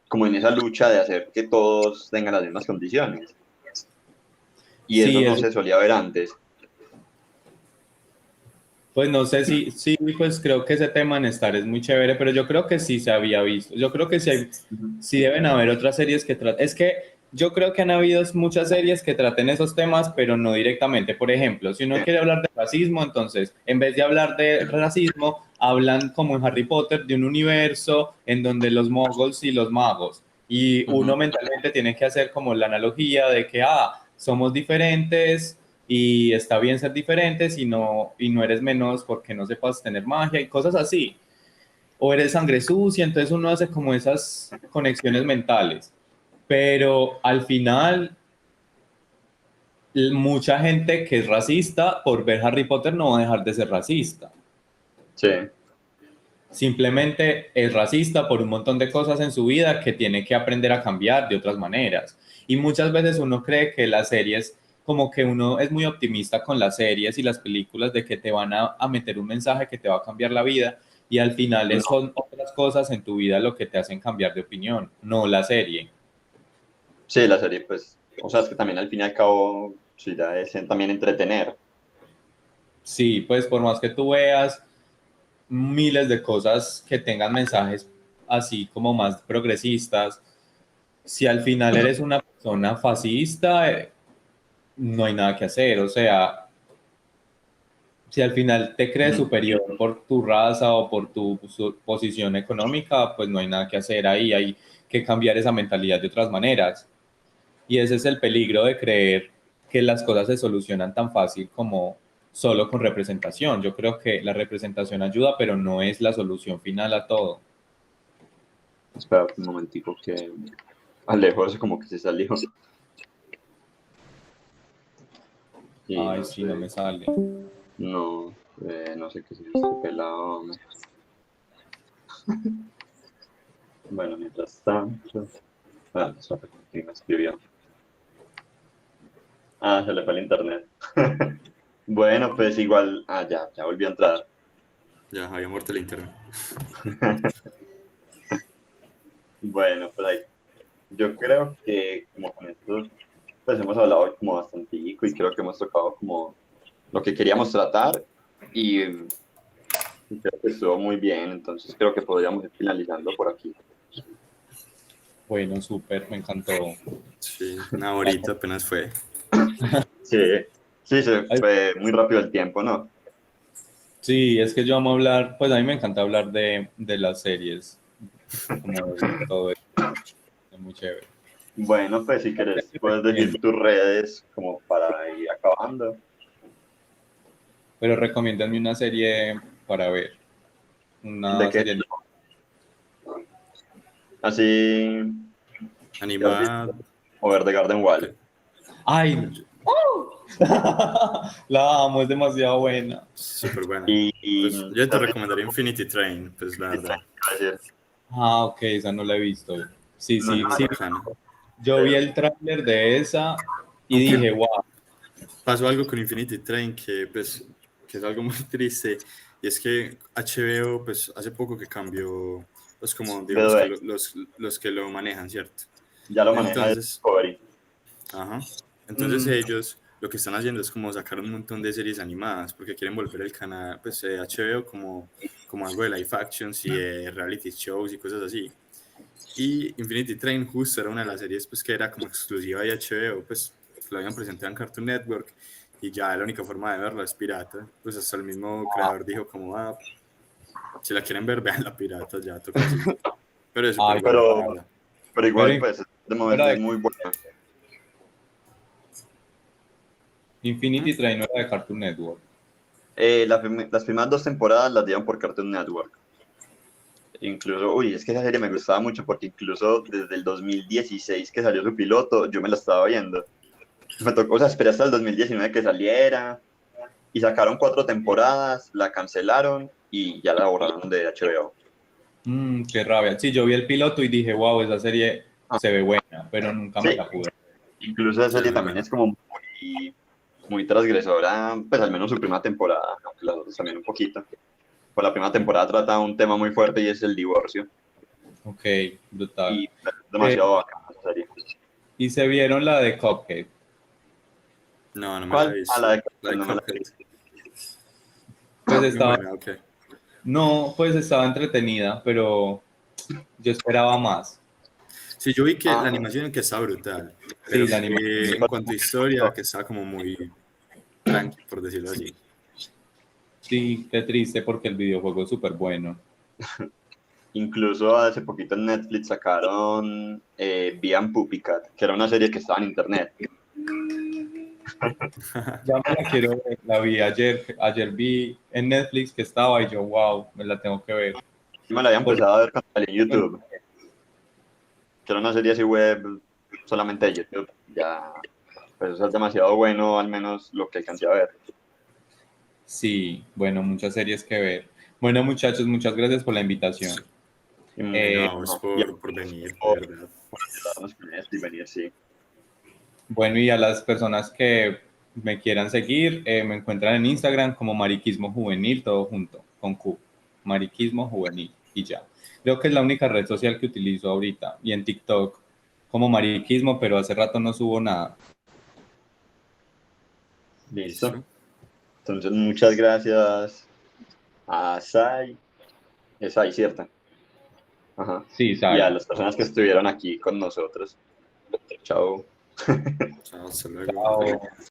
como en esa lucha de hacer que todos tengan las mismas condiciones. Y eso Sí, no eso. se solía ver antes. Pues no sé si, sí, pues creo que ese tema en Star es muy chévere, pero yo creo que sí se había visto. Yo creo que sí, Ujú. sí deben haber otras series que traten. Es que yo creo que han habido muchas series que traten esos temas, pero no directamente. Por ejemplo, si uno Sí. quiere hablar de racismo, entonces en vez de hablar de racismo, hablan como en Harry Potter de un universo en donde los moguls y los magos. Y uno Ujú. mentalmente tiene que hacer como la analogía de que, somos diferentes y está bien ser diferentes y no eres menos porque no sepas tener magia y cosas así. O eres sangre sucia, entonces uno hace como esas conexiones mentales. Pero al final, mucha gente que es racista por ver Harry Potter no va a dejar de ser racista. Sí. Simplemente es racista por un montón de cosas en su vida que tiene que aprender a cambiar de otras maneras. Y muchas veces uno cree que las series, como que uno es muy optimista con las series y las películas de que te van a meter un mensaje que te va a cambiar la vida y al final son otras cosas en tu vida lo que te hacen cambiar de opinión, no la serie. Sí, la serie, pues, o sea, es que también al fin y al cabo, sí, la es también entretener. Sí, pues por más que tú veas miles de cosas que tengan mensajes así como más progresistas, si al final eres una persona fascista, no hay nada que hacer. O sea, si al final te crees superior por tu raza o por tu posición económica, pues no hay nada que hacer ahí. Hay que cambiar esa mentalidad de otras maneras. Y ese es el peligro de creer que las cosas se solucionan tan fácil como solo con representación. Yo creo que la representación ayuda, pero no es la solución final a todo. Espera un momentico que Alejo como que se salió. Y Ay, no sí, sé, no me sale. no, no sé qué es este pelado. Bueno, mientras tanto, ¿quién me escribió? Ah, se le fue el internet. Bueno, pues igual, ya volvió a entrar. Ya había muerto el internet. Bueno, pues ahí, yo creo que como con esto, pues hemos hablado como bastante y creo que hemos tocado como lo que queríamos tratar y creo que estuvo muy bien, entonces creo que podríamos ir finalizando por aquí. Bueno, súper, me encantó. Sí, una horita apenas fue. Sí, se fue muy rápido el tiempo, ¿no? Sí, es que yo amo hablar, pues a mí me encanta hablar de las series, como de todo eso, es muy chévere. Bueno, pues si quieres, puedes decir tus redes como para ir acabando. Pero recomiéndame una serie para ver, ¿De una qué? serie. Así, ¿qué has Animada. visto? O ver The Garden Wall. ¡Ay! La amo, es demasiado buena. Súper buena. Y Pues yo ¿te te has visto recomendaría Infinity Train, pues la verdad. Ah, ok, esa no la he visto. Sí, No, sí, Muy sí. bacana. Yo vi el tráiler de esa y Aunque dije, wow. pasó algo con Infinity Train que, pues, que es algo muy triste, y es que HBO, pues, hace poco que cambió, pues, como, digamos, que BD, los que lo manejan, ¿cierto? ya lo maneja Entonces, Discovery. ajá. Entonces ellos lo que están haciendo es como sacar un montón de series animadas, porque quieren volver el canal, pues, HBO como algo de live actions y de reality shows y cosas así. Y Infinity Train justo era una de las series pues, que era como exclusiva de HBO, pues lo habían presentado en Cartoon Network y ya la única forma de verla es pirata. Pues hasta el mismo creador dijo como, si la quieren ver, vean la pirata, ya toca así. Pero es súper Ay, buena, la Pero, verdad. pero igual, pero pues, de momento es muy buena. Infinity Train no era de Cartoon Network. Las primeras dos temporadas las dieron por Cartoon Network. Incluso, uy, es que esa serie me gustaba mucho porque incluso desde el 2016 que salió su piloto, yo me la estaba viendo. Me tocó, o sea, esperé hasta el 2019 que saliera y sacaron 4 temporadas, la cancelaron y ya la borraron de HBO. Qué rabia. Sí, yo vi el piloto y dije, wow, esa serie Ah, se ve buena, pero nunca me sí, la pude. incluso esa Sí, es serie muy también buena. es como muy transgresora, pues al menos su primera temporada, aunque las otras también un poquito. Pues la primera temporada trata un tema muy fuerte y es el divorcio. Ok, brutal. Y es demasiado bacana esa serie. Y se vieron la de Cuphead. No, no me la he ¿Cuál? Ah, visto. La de no me la he Cuphead. visto. Pues Muy estaba, buena, ok. no, pues estaba entretenida, pero yo esperaba más. Sí, yo vi que la Ah, animación que está brutal, Sí, pero la que animación. en cuanto a historia, que está como muy tranqui, por decirlo así. Sí, qué triste porque el videojuego es súper bueno. incluso hace poquito en Netflix sacaron Bee and Puppycat, que era una serie que estaba en internet. Ya me la quiero ver, la vi ayer vi en Netflix que estaba y yo, wow, me la tengo que ver. Yo me la había Porque, empezado a ver cuando salí en YouTube, que era una serie así web solamente de YouTube. Ya, pues eso es demasiado bueno, al menos lo que alcancé a ver. sí, bueno, muchas series que ver. Bueno, muchachos, muchas gracias por la invitación. Y, No, Eh, a vos no, y por venir, de por verdad. ayudarnos con esto y venir, sí. bueno, y a las personas que me quieran seguir, me encuentran en Instagram como Mariquismo Juvenil, todo junto, con Q. Mariquismo Juvenil y ya. Creo que es la única red social que utilizo ahorita. Y en TikTok como Mariquismo, pero hace rato no subo nada. Listo. Entonces, muchas gracias a Sai. Es Sai, ¿cierto? Ajá. Sí, Y a Sai. las personas que estuvieron aquí con nosotros. Chao. Chao, hasta luego. Chao.